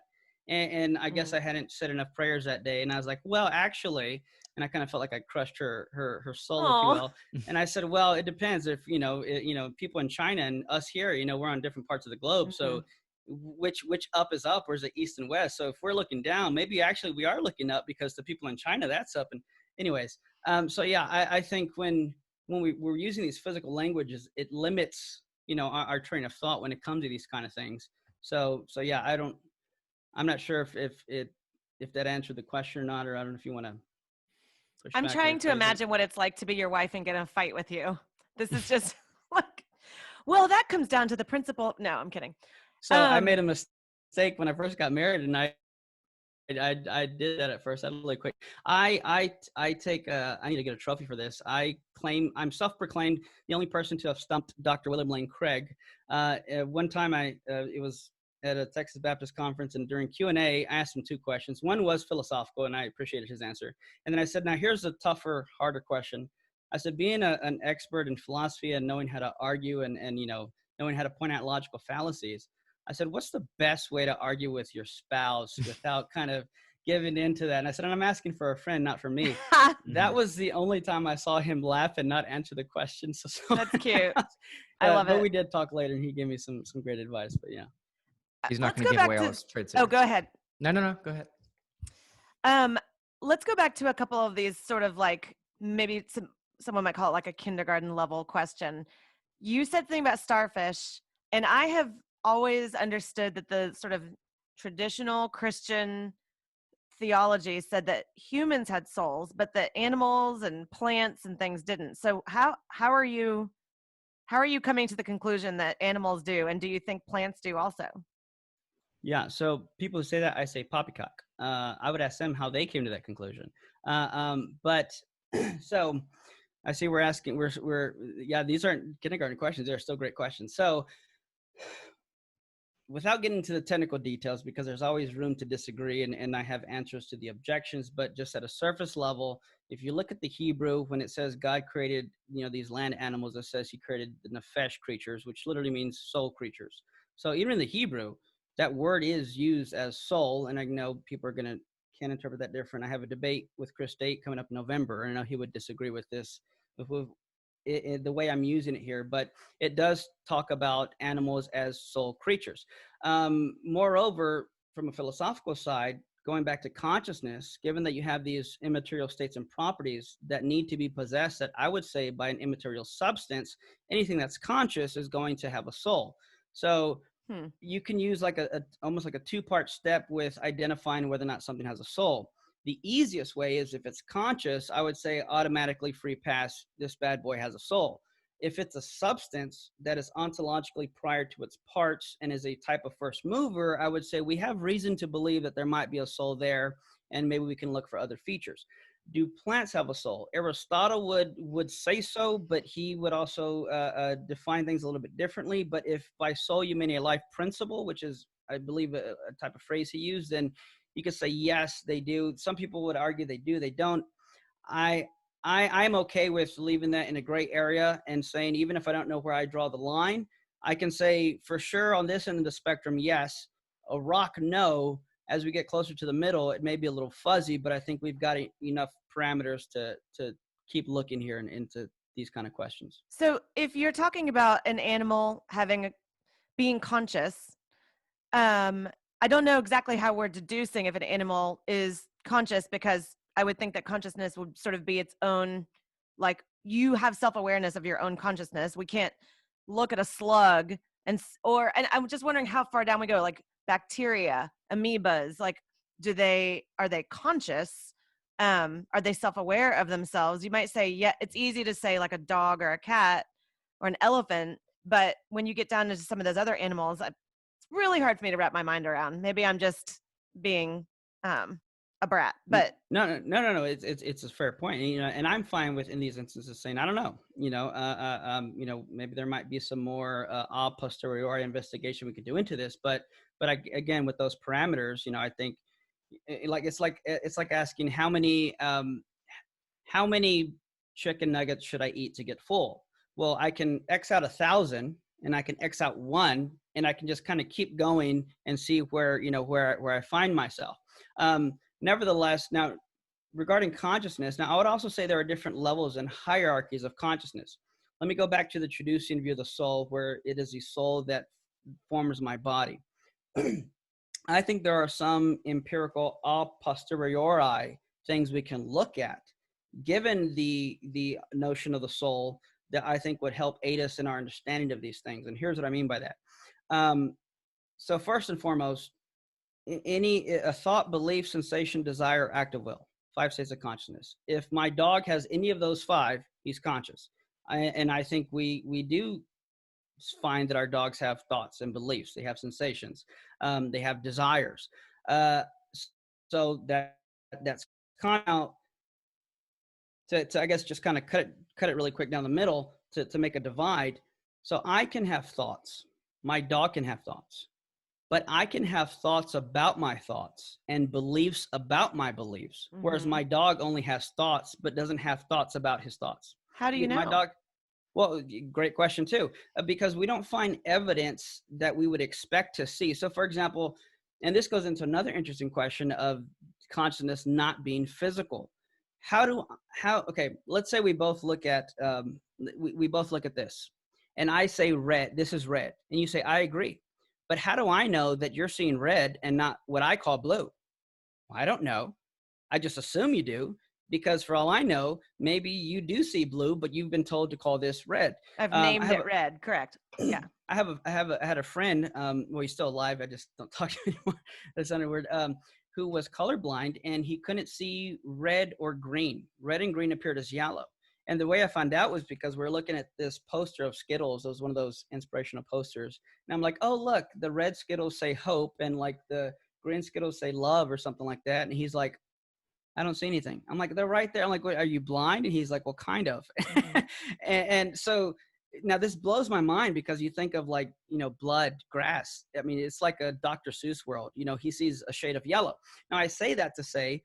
And I guess I hadn't said enough prayers that day. And I was like, well, actually, and I kind of felt like I crushed her soul, if you will. And I said, well, it depends if, people in China and us here, we're on different parts of the globe. So which up is up, or is it east and west? So if we're looking down, maybe actually we are looking up, because the people in China, that's up. And anyways, So yeah, I think when we're using these physical languages, it limits, our train of thought when it comes to these kind of things. So yeah, I'm not sure if that answered the question or not, or I don't know if you want to push I'm back or trying to rephrase it. imagine what it's like to be your wife and get in a fight with you. This is just like, well, that comes down to the principle. No, I'm kidding. So I made a mistake when I first got married, and I did that at first. I really quick. I take I need to get a trophy for this. I'm self-proclaimed the only person to have stumped Dr. William Lane Craig. One time it was at a Texas Baptist conference, and during Q&A, I asked him two questions. One was philosophical, and I appreciated his answer. And then I said, now here's a tougher, harder question. I said, being an expert in philosophy and knowing how to argue and knowing how to point out logical fallacies, I said, what's the best way to argue with your spouse without kind of giving into that? And I said, and I'm asking for a friend, not for me. That was the only time I saw him laugh and not answer the question. So That's cute. I love it. But we did talk later, and he gave me some great advice. But yeah, he's not going to give away all his trade secrets. Oh, go ahead. No, go ahead. Let's go back to a couple of these sort of like maybe someone might call it like a kindergarten level question. You said something about starfish, and I have always understood that the sort of traditional Christian theology said that humans had souls, but that animals and plants and things didn't. So how are you coming to the conclusion that animals do, and do you think plants do also? Yeah, so people who say that, I say poppycock. I would ask them how they came to that conclusion. But so I see yeah, these aren't kindergarten questions. They're still great questions. So without getting into the technical details, because there's always room to disagree, and I have answers to the objections, but just at a surface level, if you look at the Hebrew, when it says God created, these land animals, it says he created the nephesh creatures, which literally means soul creatures. So even in the Hebrew, that word is used as soul, and I know people can interpret that different. I have a debate with Chris Date coming up in November, and I know he would disagree with this, with the way I'm using it here, but it does talk about animals as soul creatures. Moreover, from a philosophical side, going back to consciousness, given that you have these immaterial states and properties that need to be possessed, that I would say by an immaterial substance, anything that's conscious is going to have a soul. So you can use like almost like a two-part step with identifying whether or not something has a soul. The easiest way is if it's conscious, I would say automatically free pass, this bad boy has a soul. If it's a substance that is ontologically prior to its parts and is a type of first mover, I would say we have reason to believe that there might be a soul there, and maybe we can look for other features. Do plants have a soul? Aristotle would say so, but he would also define things a little bit differently. But if by soul you mean a life principle, which is, I believe, a type of phrase he used, then you could say, yes, they do. Some people would argue they do, they don't. I'm okay with leaving that in a gray area and saying, even if I don't know where I draw the line, I can say for sure on this end of the spectrum, yes. A rock, no. As we get closer to the middle, it may be a little fuzzy, but I think we've got enough parameters to keep looking here and into these kind of questions. So if you're talking about an animal being conscious, I don't know exactly how we're deducing if an animal is conscious, because I would think that consciousness would sort of be its own, like you have self-awareness of your own consciousness. We can't look at a slug and I'm just wondering how far down we go, like bacteria, amoebas, like are they conscious? Are they self-aware of themselves? You might say, yeah, it's easy to say like a dog or a cat or an elephant, but when you get down into some of those other animals, it's really hard for me to wrap my mind around. Maybe I'm just being a brat, but no, it's a fair point, and I'm fine with in these instances saying I don't know, maybe there might be some more a posteriori investigation we could do into this, but again with those parameters, I think it's like asking how many chicken nuggets should I eat to get full? Well, I can X out 1,000 and I can X out 1, and I can just kind of keep going and see where I find myself. Nevertheless, now regarding consciousness, now I would also say there are different levels and hierarchies of consciousness. Let me go back to the Traducian view of the soul, where it is the soul that forms my body. I think there are some empirical a posteriori things we can look at given the notion of the soul that I think would help aid us in our understanding of these things. And here's what I mean by that. So first and foremost, a thought, belief, sensation, desire, act of will, 5 states of consciousness. If my dog has any of those 5, he's conscious. And I think we do find that our dogs have thoughts and beliefs. They have sensations. They have desires. So that's kind of to I guess just kind of cut it really quick down the middle to make a divide. So I can have thoughts. My dog can have thoughts. But I can have thoughts about my thoughts and beliefs about my beliefs, whereas my dog only has thoughts but doesn't have thoughts about his thoughts. How do you know? My dog, well, great question too, because we don't find evidence that we would expect to see. So for example, and this goes into another interesting question of consciousness not being physical. Okay, let's say we both look at, we both look at this and I say red, this is red. And you say, I agree. But how do I know that you're seeing red and not what I call blue? Well, I don't know. I just assume you do, because for all I know, maybe you do see blue, but you've been told to call this red. I've named it red, correct? Yeah. I had a friend. Well, he's still alive. I just don't talk to him anymore. That's not a word. Who was colorblind, and he couldn't see red or green. Red and green appeared as yellow. And the way I found out was because we're looking at this poster of Skittles. It was one of those inspirational posters. And I'm like, oh, look, the red Skittles say hope, and like the green Skittles say love or something like that. And he's like, I don't see anything. I'm like, they're right there. I'm like, wait, are you blind? And he's like, well, kind of. and so now this blows my mind, because you think of like, blood, grass. I mean, it's like a Dr. Seuss world. He sees a shade of yellow. Now I say that to say,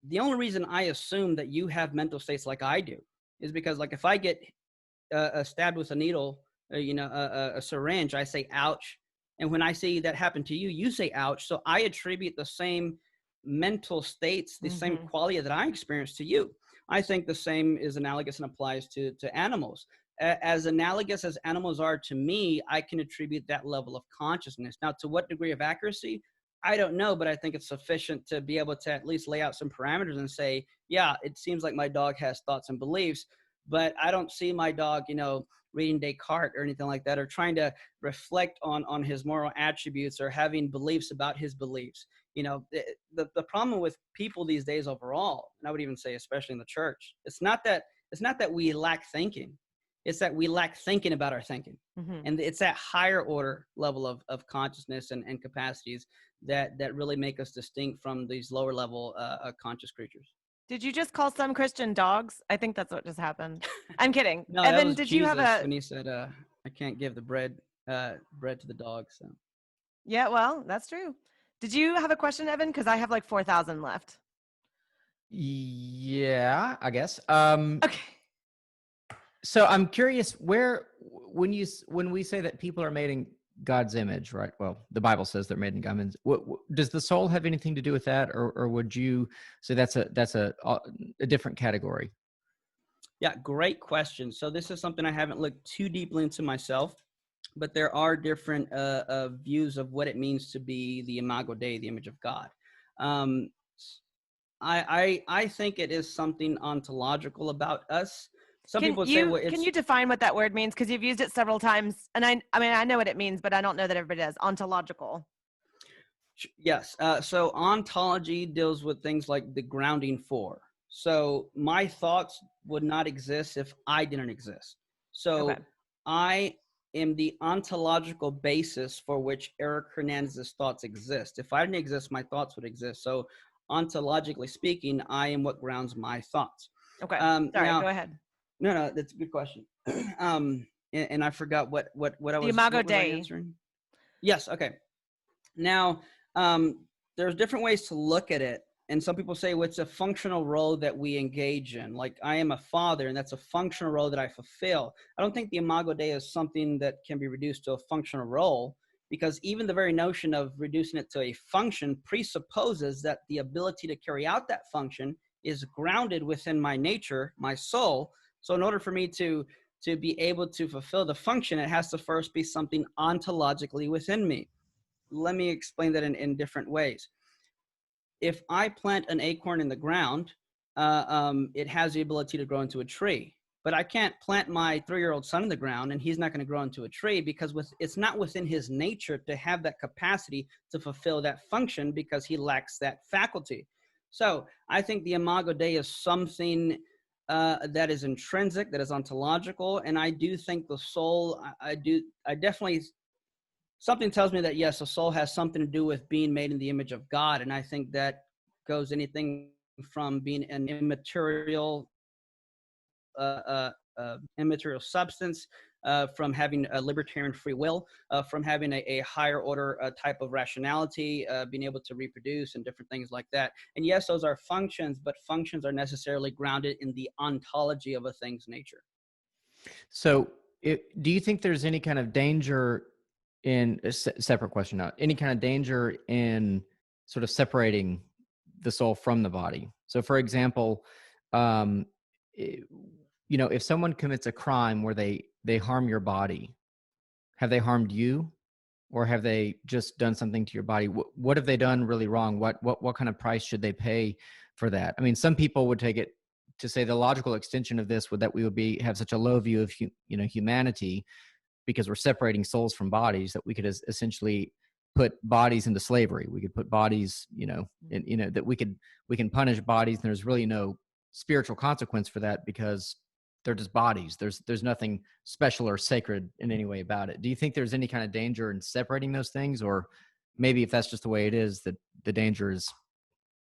the only reason I assume that you have mental states like I do is because, like, if I get stabbed with a needle, a syringe, I say, ouch. And when I see that happen to you, you say, ouch. So I attribute the same mental states, the same quality that I experience to you. I think the same is analogous and applies to animals. As analogous as animals are to me, I can attribute that level of consciousness. Now, to what degree of accuracy? I don't know, but I think it's sufficient to be able to at least lay out some parameters and say, yeah, it seems like my dog has thoughts and beliefs, but I don't see my dog, reading Descartes or anything like that, or trying to reflect on his moral attributes or having beliefs about his beliefs. The problem with people these days overall, and I would even say especially in the church, it's not that we lack thinking. It's that we lack thinking about our thinking. And it's that higher order level of consciousness and capacities that really make us distinct from these lower level conscious creatures. Did you just call some Christian dogs? I think that's what just happened. I'm kidding. No, Evan, that was did Jesus you have when he said, I can't give the bread to the dogs. So. Yeah, well, that's true. Did you have a question, Evan? Because I have like 4,000 left. Yeah, I guess. Okay. So I'm curious, when we say that people are made in God's image, right? Well, the Bible says they're made in God's image. Does the soul have anything to do with that, or would you say that's a different category? Yeah, great question. So this is something I haven't looked too deeply into myself, but there are different views of what it means to be the imago Dei, the image of God. I think it is something ontological about us. Some people say, well, can you define what that word means? Because you've used it several times, and I mean, I know what it means, but I don't know that everybody does. Ontological. Yes. So ontology deals with things like the grounding for. So my thoughts would not exist if I didn't exist. So okay. I am the ontological basis for which Eric Hernandez's thoughts exist. If I didn't exist, my thoughts would exist. So ontologically speaking, I am what grounds my thoughts. Okay. Sorry, go ahead. No, that's a good question. And I forgot what I was. The imago Dei. Answering. Yes. Okay. Now, there's different ways to look at it, and some people say, well, it's a functional role that we engage in. Like I am a father, and that's a functional role that I fulfill. I don't think the imago Dei is something that can be reduced to a functional role, because even the very notion of reducing it to a function presupposes that the ability to carry out that function is grounded within my nature, my soul. So in order for me to be able to fulfill the function, it has to first be something ontologically within me. Let me explain that in different ways. If I plant an acorn in the ground, it has the ability to grow into a tree. But I can't plant my 3-year-old son in the ground and he's not going to grow into a tree, because it's not within his nature to have that capacity to fulfill that function, because he lacks that faculty. So I think the Imago Dei is something that is intrinsic, that is ontological. And I do think the soul, I definitely, something tells me that, yes, the soul has something to do with being made in the image of God. And I think that goes anything from being an immaterial substance, from having a libertarian free will, from having a higher order type of rationality, being able to reproduce and different things like that. And yes, those are functions, but functions are necessarily grounded in the ontology of a thing's nature. So do you think there's any kind of danger in a separate question now, any kind of danger in sort of separating the soul from the body? So for example, if someone commits a crime where they harm your body, have they harmed you, or have they just done something to your body? What have they done really wrong? What kind of price should they pay for that? I mean, some people would take it to say the logical extension of this would that we would have such a low view of humanity, because we're separating souls from bodies, that we could essentially put bodies into slavery. We could put bodies, that we can punish bodies, and there's really no spiritual consequence for that, because they're just bodies. There's nothing special or sacred in any way about it. Do you think there's any kind of danger in separating those things, or maybe if that's just the way it is, that the danger is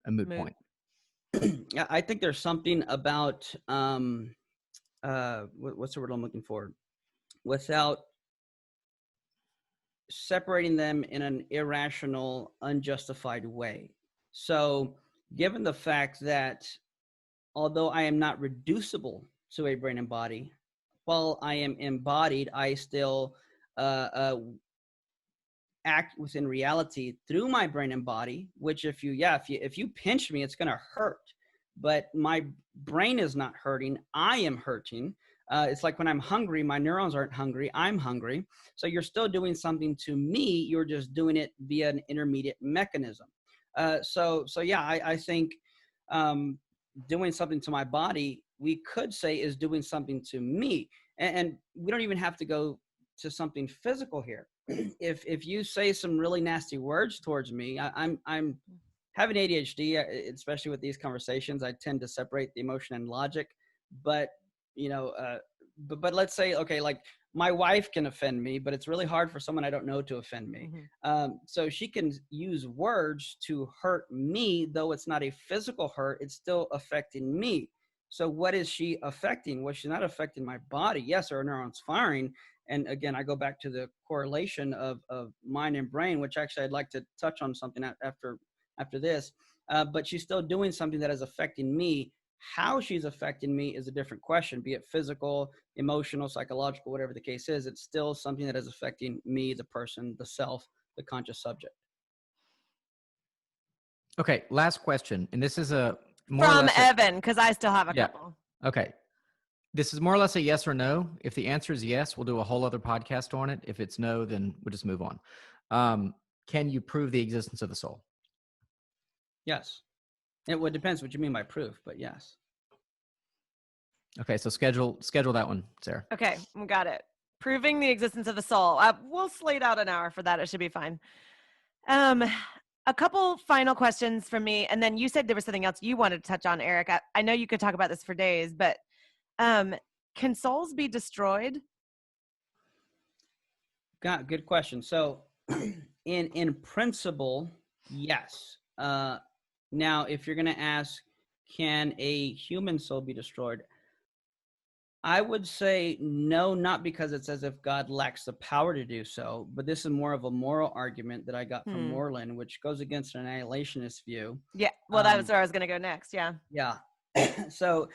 a moot point? Yeah, I think there's something about what's the word I'm looking for? Without separating them in an irrational, unjustified way. So given the fact that although I am not reducible to a brain and body, while I am embodied, I still act within reality through my brain and body, which if you pinch me, it's going to hurt, but my brain is not hurting. I am hurting. It's like when I'm hungry, my neurons aren't hungry. I'm hungry. So you're still doing something to me. You're just doing it via an intermediate mechanism. So yeah, I think doing something to my body, we could say, is doing something to me. And we don't even have to go to something physical here. If you say some really nasty words towards me, I'm having ADHD, especially with these conversations. I tend to separate the emotion and logic, but but let's say, okay, like my wife can offend me, but it's really hard for someone I don't know to offend me. Mm-hmm. So she can use words to hurt me, though it's not a physical hurt, it's still affecting me. So what is she affecting? Well, she's not affecting my body. Yes, her neurons firing. And again, I go back to the correlation of mind and brain, which actually I'd like to touch on something after this. But she's still doing something that is affecting me. How she's affecting me is a different question, be it physical, emotional, psychological, whatever the case is. It's still something that is affecting me, the person, the self, the conscious subject. Okay, last question. And this is a more from Evan, because I still have a couple. Okay. This is more or less a yes or no. If the answer is yes, we'll do a whole other podcast on it. If it's no, then we'll just move on. Can you prove the existence of the soul? Yes. It depends what you mean by proof, but yes. Okay, so schedule that one, Sarah. Okay, we got it. Proving the existence of the soul. We'll slate out an hour for that. It should be fine. A couple final questions from me, and then you said there was something else you wanted to touch on, Eric. I know you could talk about this for days, but can souls be destroyed? Good question. So in principle, yes. Now, if you're going to ask, can a human soul be destroyed? I would say no, not because it's as if God lacks the power to do so, but this is more of a moral argument that I got from Moreland, which goes against an annihilationist view. Yeah, well, that was where I was going to go next. Yeah. Yeah. So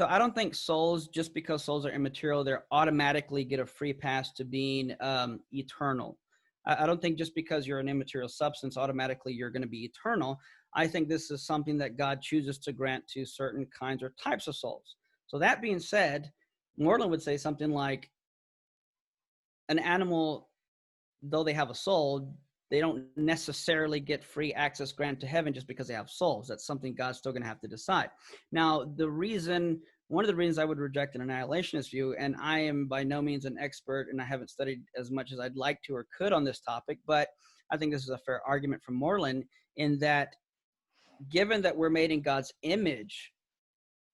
I don't think souls, just because souls are immaterial, they automatically get a free pass to being eternal. I don't think just because you're an immaterial substance, automatically you're going to be eternal. I think this is something that God chooses to grant to certain kinds or types of souls. So that being said, Moreland would say something like, an animal, though they have a soul, they don't necessarily get free access granted to heaven just because they have souls. That's something God's still going to have to decide. Now, one of the reasons I would reject an annihilationist view, and I am by no means an expert, and I haven't studied as much as I'd like to or could on this topic, but I think this is a fair argument from Moreland, in that given that we're made in God's image,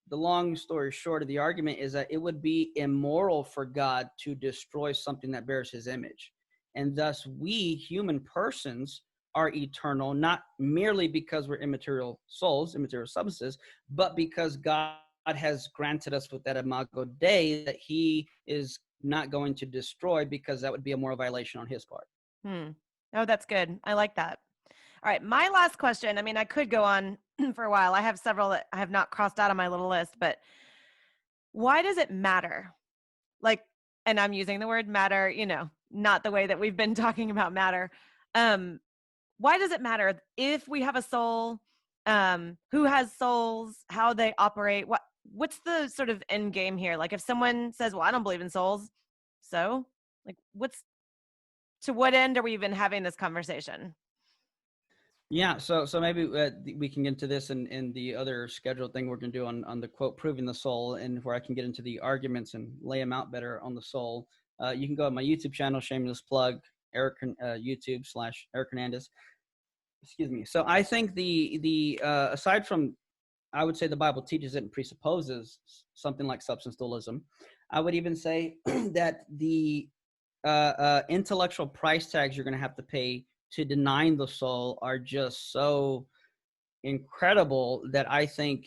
the long story short of the argument is that it would be immoral for God to destroy something that bears his image. And thus we human persons are eternal, not merely because we're immaterial souls, immaterial substances, but because God has granted us with that imago Dei that he is not going to destroy, because that would be a moral violation on his part. Oh, that's good. I like that. All right. My last question. I mean, I could go on for a while. I have several that I have not crossed out on my little list, but why does it matter? Like, and I'm using the word matter, not the way that we've been talking about matter. Why does it matter if we have a soul? Who has souls? How they operate? What's the sort of end game here? Like, if someone says, well, I don't believe in souls. So like, to what end are we even having this conversation? Yeah, so maybe we can get into this in the other scheduled thing we're going to do on the quote proving the soul, and where I can get into the arguments and lay them out better on the soul. You can go to my YouTube channel, shameless plug, YouTube/Eric Hernandez. Excuse me. So I think the aside from, I would say the Bible teaches it and presupposes something like substance dualism, I would even say that the intellectual price tags you're going to have to pay to denying the soul are just so incredible that I think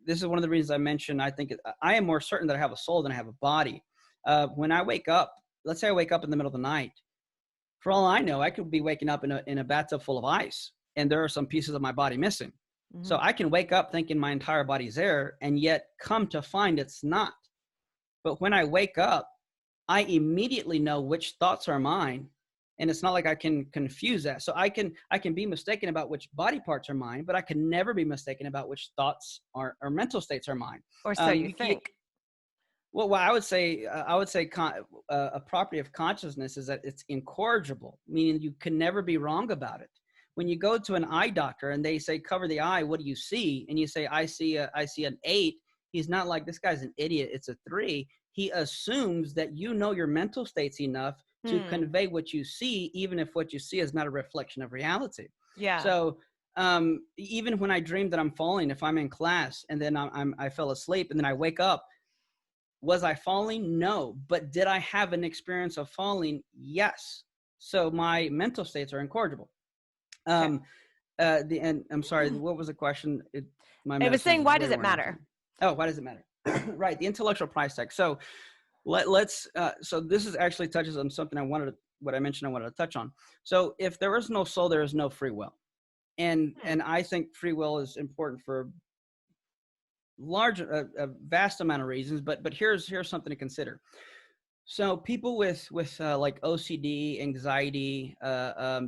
this is one of the reasons I mentioned, I think I am more certain that I have a soul than I have a body. When I wake up, let's say I wake up in the middle of the night, for all I know, I could be waking up in a bathtub full of ice, and there are some pieces of my body missing. Mm-hmm. So I can wake up thinking my entire body's there, and yet come to find it's not. But when I wake up, I immediately know which thoughts are mine. And it's not like I can confuse that. So I can be mistaken about which body parts are mine, but I can never be mistaken about which thoughts or mental states are mine. Or so you think. Well, I would say a property of consciousness is that it's incorrigible, meaning you can never be wrong about it. When you go to an eye doctor and they say, cover the eye, what do you see? And you say, I see an 8. He's not like, this guy's an idiot, it's a 3. He assumes that you know your mental states enough to convey what you see, even if what you see is not a reflection of reality. Yeah. So even when I dream that I'm falling, if I'm in class and then I fell asleep and then I wake up, was I falling? No. But did I have an experience of falling? Yes. So my mental states are incorrigible. And I'm sorry, what was the question? It was saying, why does it matter? Oh, why does it matter? Right. The intellectual price tag. So let's so this is actually touches on something what I mentioned I wanted to touch on. So if there is no soul, there is no free will. And I think free will is important for a vast amount of reasons, but here's something to consider. So people with like OCD, anxiety,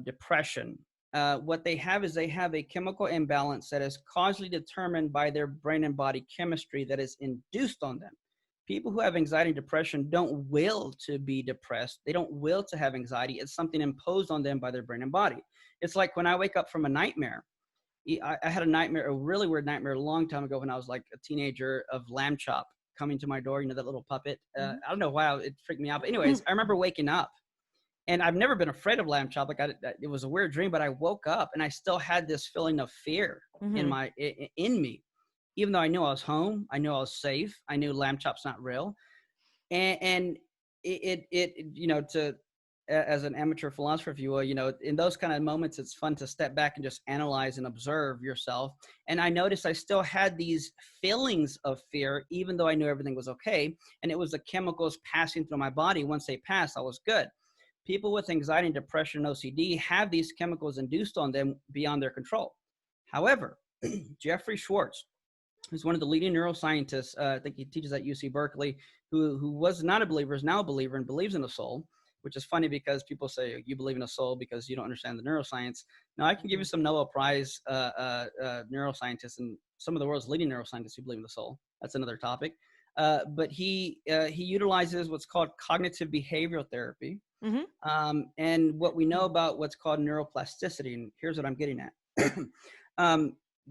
depression, what they have is they have a chemical imbalance that is causally determined by their brain and body chemistry that is induced on them. People who have anxiety and depression don't will to be depressed. They don't will to have anxiety. It's something imposed on them by their brain and body. It's like when I wake up from a nightmare. I had a nightmare, a really weird nightmare a long time ago when I was like a teenager, of Lamb Chop coming to my door, that little puppet. I don't know why it freaked me out. But anyways, I remember waking up, and I've never been afraid of Lamb Chop. It was a weird dream, but I woke up and I still had this feeling of fear in me. Even though I knew I was home, I knew I was safe, I knew Lamb Chop's not real. And as an amateur philosopher, if you will, in those kind of moments, it's fun to step back and just analyze and observe yourself. And I noticed I still had these feelings of fear, even though I knew everything was okay. And it was the chemicals passing through my body. Once they passed, I was good. People with anxiety and depression and OCD have these chemicals induced on them beyond their control. However, Jeffrey Schwartz, who's one of the leading neuroscientists, I think he teaches at UC Berkeley, who was not a believer, is now a believer and believes in the soul, which is funny because people say you believe in a soul because you don't understand the neuroscience. Now, I can give you some Nobel Prize neuroscientists and some of the world's leading neuroscientists who believe in the soul. That's another topic. But he utilizes what's called cognitive behavioral therapy, And what we know about what's called neuroplasticity, and here's what I'm getting at.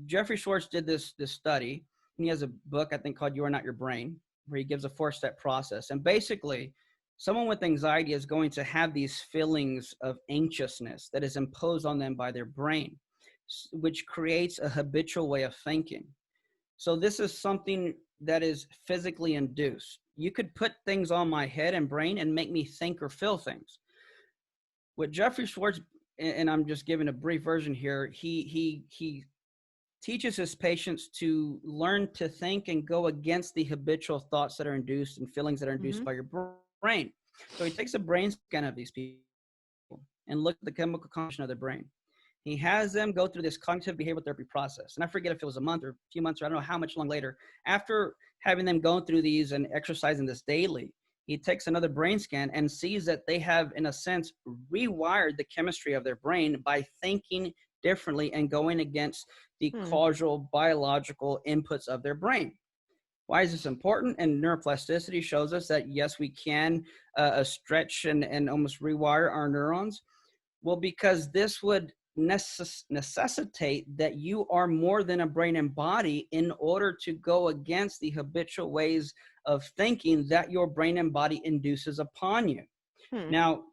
Jeffrey Schwartz did this study, and he has a book, I think, called You Are Not Your Brain, where he gives a 4-step process. And basically, someone with anxiety is going to have these feelings of anxiousness that is imposed on them by their brain, which creates a habitual way of thinking. So this is something that is physically induced. You could put things on my head and brain and make me think or feel things. What Jeffrey Schwartz, and I'm just giving a brief version here, he teaches his patients to learn to think and go against the habitual thoughts that are induced and feelings that are induced by your brain. So he takes a brain scan of these people and look at the chemical composition of their brain. He has them go through this cognitive behavioral therapy process. And I forget if it was a month or a few months, or I don't know how much long later. After having them go through these and exercising this daily, he takes another brain scan and sees that they have, in a sense, rewired the chemistry of their brain by thinking differently and going against the causal biological inputs of their brain. Why is this important? And neuroplasticity shows us that, yes, we can stretch and almost rewire our neurons. Well, because this would necessitate that you are more than a brain and body in order to go against the habitual ways of thinking that your brain and body induces upon you. Now,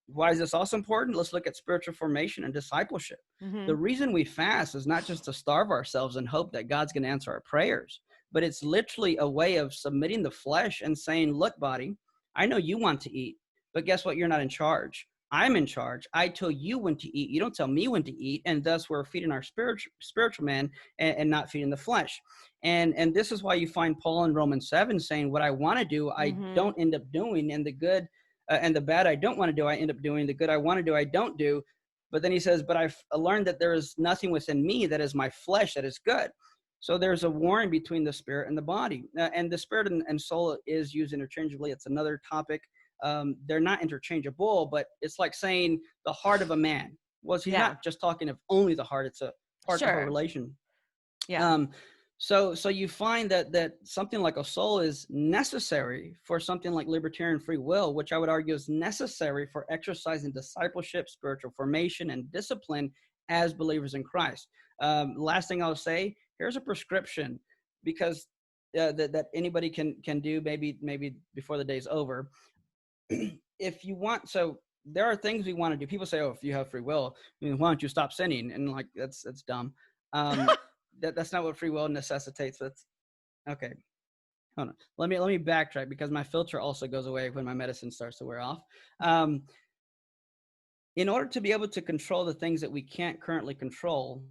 why is this also important? Let's look at spiritual formation and discipleship. The reason we fast is not just to starve ourselves and hope that God's going to answer our prayers, but it's literally a way of submitting the flesh and saying, look, body, I know you want to eat, but guess what? You're not in charge. I'm in charge. I tell you when to eat. You don't tell me when to eat. And thus we're feeding our spiritual man and not feeding the flesh. And this is why you find Paul in Romans 7 saying, what I want to do, I don't end up doing. And the good and the bad I don't want to do, I end up doing. The good I want to do, I don't do. But then he says, but I've learned that there is nothing within me that is my flesh that is good. So there's a warring between the spirit and the body. And the spirit and soul is used interchangeably. It's another topic. They're not interchangeable, but it's like saying the heart of a man. Well, he's not just talking of only the heart. It's a part of a relation. So you find that something like a soul is necessary for something like libertarian free will, which I would argue is necessary for exercising discipleship, spiritual formation, and discipline as believers in Christ. Last thing I'll say, here's a prescription, because that anybody can do maybe before the day's over. If you want, so there are things we want to do. People say, oh, if you have free will, why don't you stop sinning? And like, that's dumb. That's not what free will necessitates. That's okay. Hold on. Let me backtrack, because my filter also goes away when my medicine starts to wear off. In order to be able to control the things that we can't currently control,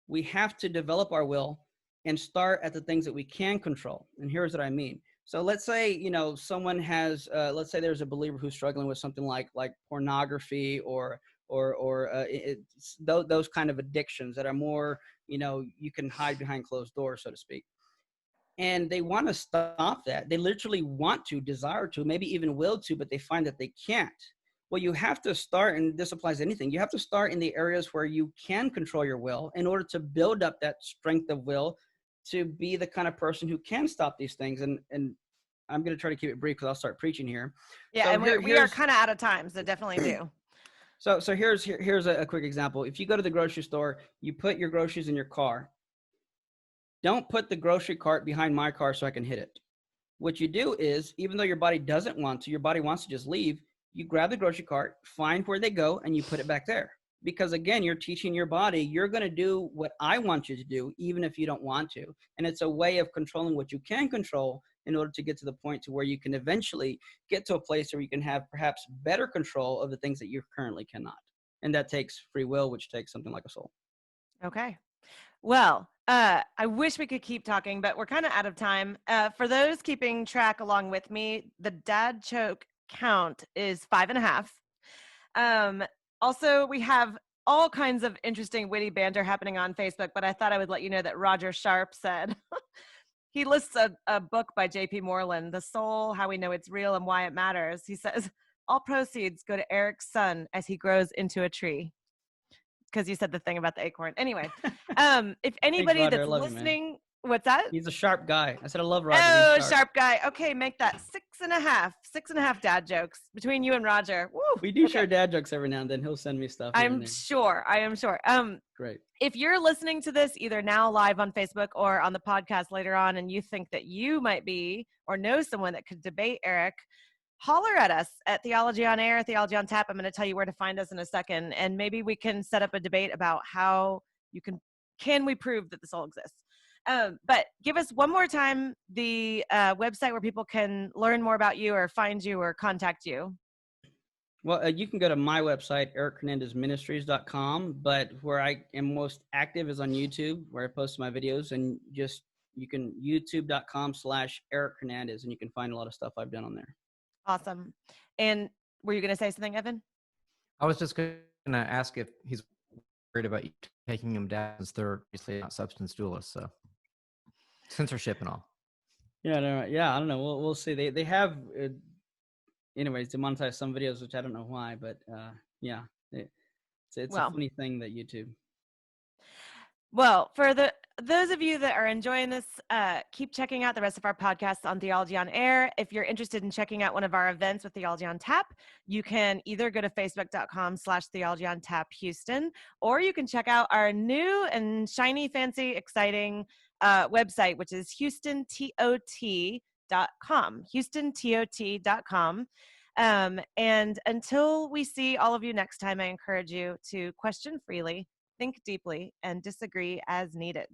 we have to develop our will and start at the things that we can control. And here's what I mean. So let's say, someone has, let's say there's a believer who's struggling with something like pornography or those kind of addictions that are more, you can hide behind closed doors, so to speak. And they want to stop that. They literally want to, desire to, maybe even will to, but they find that they can't. Well, you have to start, and this applies to anything, you have to start in the areas where you can control your will in order to build up that strength of will to be the kind of person who can stop these things. And I'm going to try to keep it brief because I'll start preaching here. Yeah, so and we are kind of out of time, so definitely do. So here's a quick example. If you go to the grocery store, you put your groceries in your car. Don't put the grocery cart behind my car so I can hit it. What you do is, even though your body doesn't want to, your body wants to just leave, you grab the grocery cart, find where they go, and you put it back there. Because again, you're teaching your body, you're going to do what I want you to do, even if you don't want to. And it's a way of controlling what you can control in order to get to the point to where you can eventually get to a place where you can have perhaps better control of the things that you currently cannot. And that takes free will, which takes something like a soul. Okay. Well, I wish we could keep talking, but we're kind of out of time. For those keeping track along with me, the dad joke count is 5.5. Also, we have all kinds of interesting witty banter happening on Facebook, but I thought I would let you know that Roger Sharp said, he lists a book by J.P. Moreland, The Soul, How We Know It's Real and Why It Matters. He says, all proceeds go to Eric's son as he grows into a tree. Because you said the thing about the acorn. Anyway, if anybody that's listening What's that? He's a sharp guy. I said I love Roger. Oh, He's sharp guy. Okay, make that 6.5. 6.5 dad jokes between you and Roger. Woo. We do Okay. share dad jokes every now and then. He'll send me stuff. Here and I'm there. sure. I am sure. Great. If you're listening to this either now live on Facebook or on the podcast later on, and you think that you might be or know someone that could debate Eric, holler at us at Theology on Air, Theology on Tap. I'm going to tell you where to find us in a second, and maybe we can set up a debate about how you can we prove that the soul exists. But give us one more time the website where people can learn more about you or find you or contact you. Well, you can go to my website, erichernandezministries.com, but where I am most active is on YouTube, where I post my videos, and just you can youtube.com/Eric Hernandez, and you can find a lot of stuff I've done on there. Awesome. And were you going to say something, Evan? I was just going to ask if he's worried about you taking him down, since they're obviously not substance dualists, so censorship and all. Yeah, I don't know. We'll see. They have, anyways, demonetized some videos, which I don't know why, but yeah, it's a funny thing that YouTube. Well, for those of you that are enjoying this, keep checking out the rest of our podcasts on Theology on Air. If you're interested in checking out one of our events with Theology on Tap, you can either go to facebook.com/Theology on Tap Houston, or you can check out our new and shiny, fancy, exciting website, which is HoustonTOT.com. HoustonTOT.com. And until we see all of you next time, I encourage you to question freely, think deeply, and disagree as needed.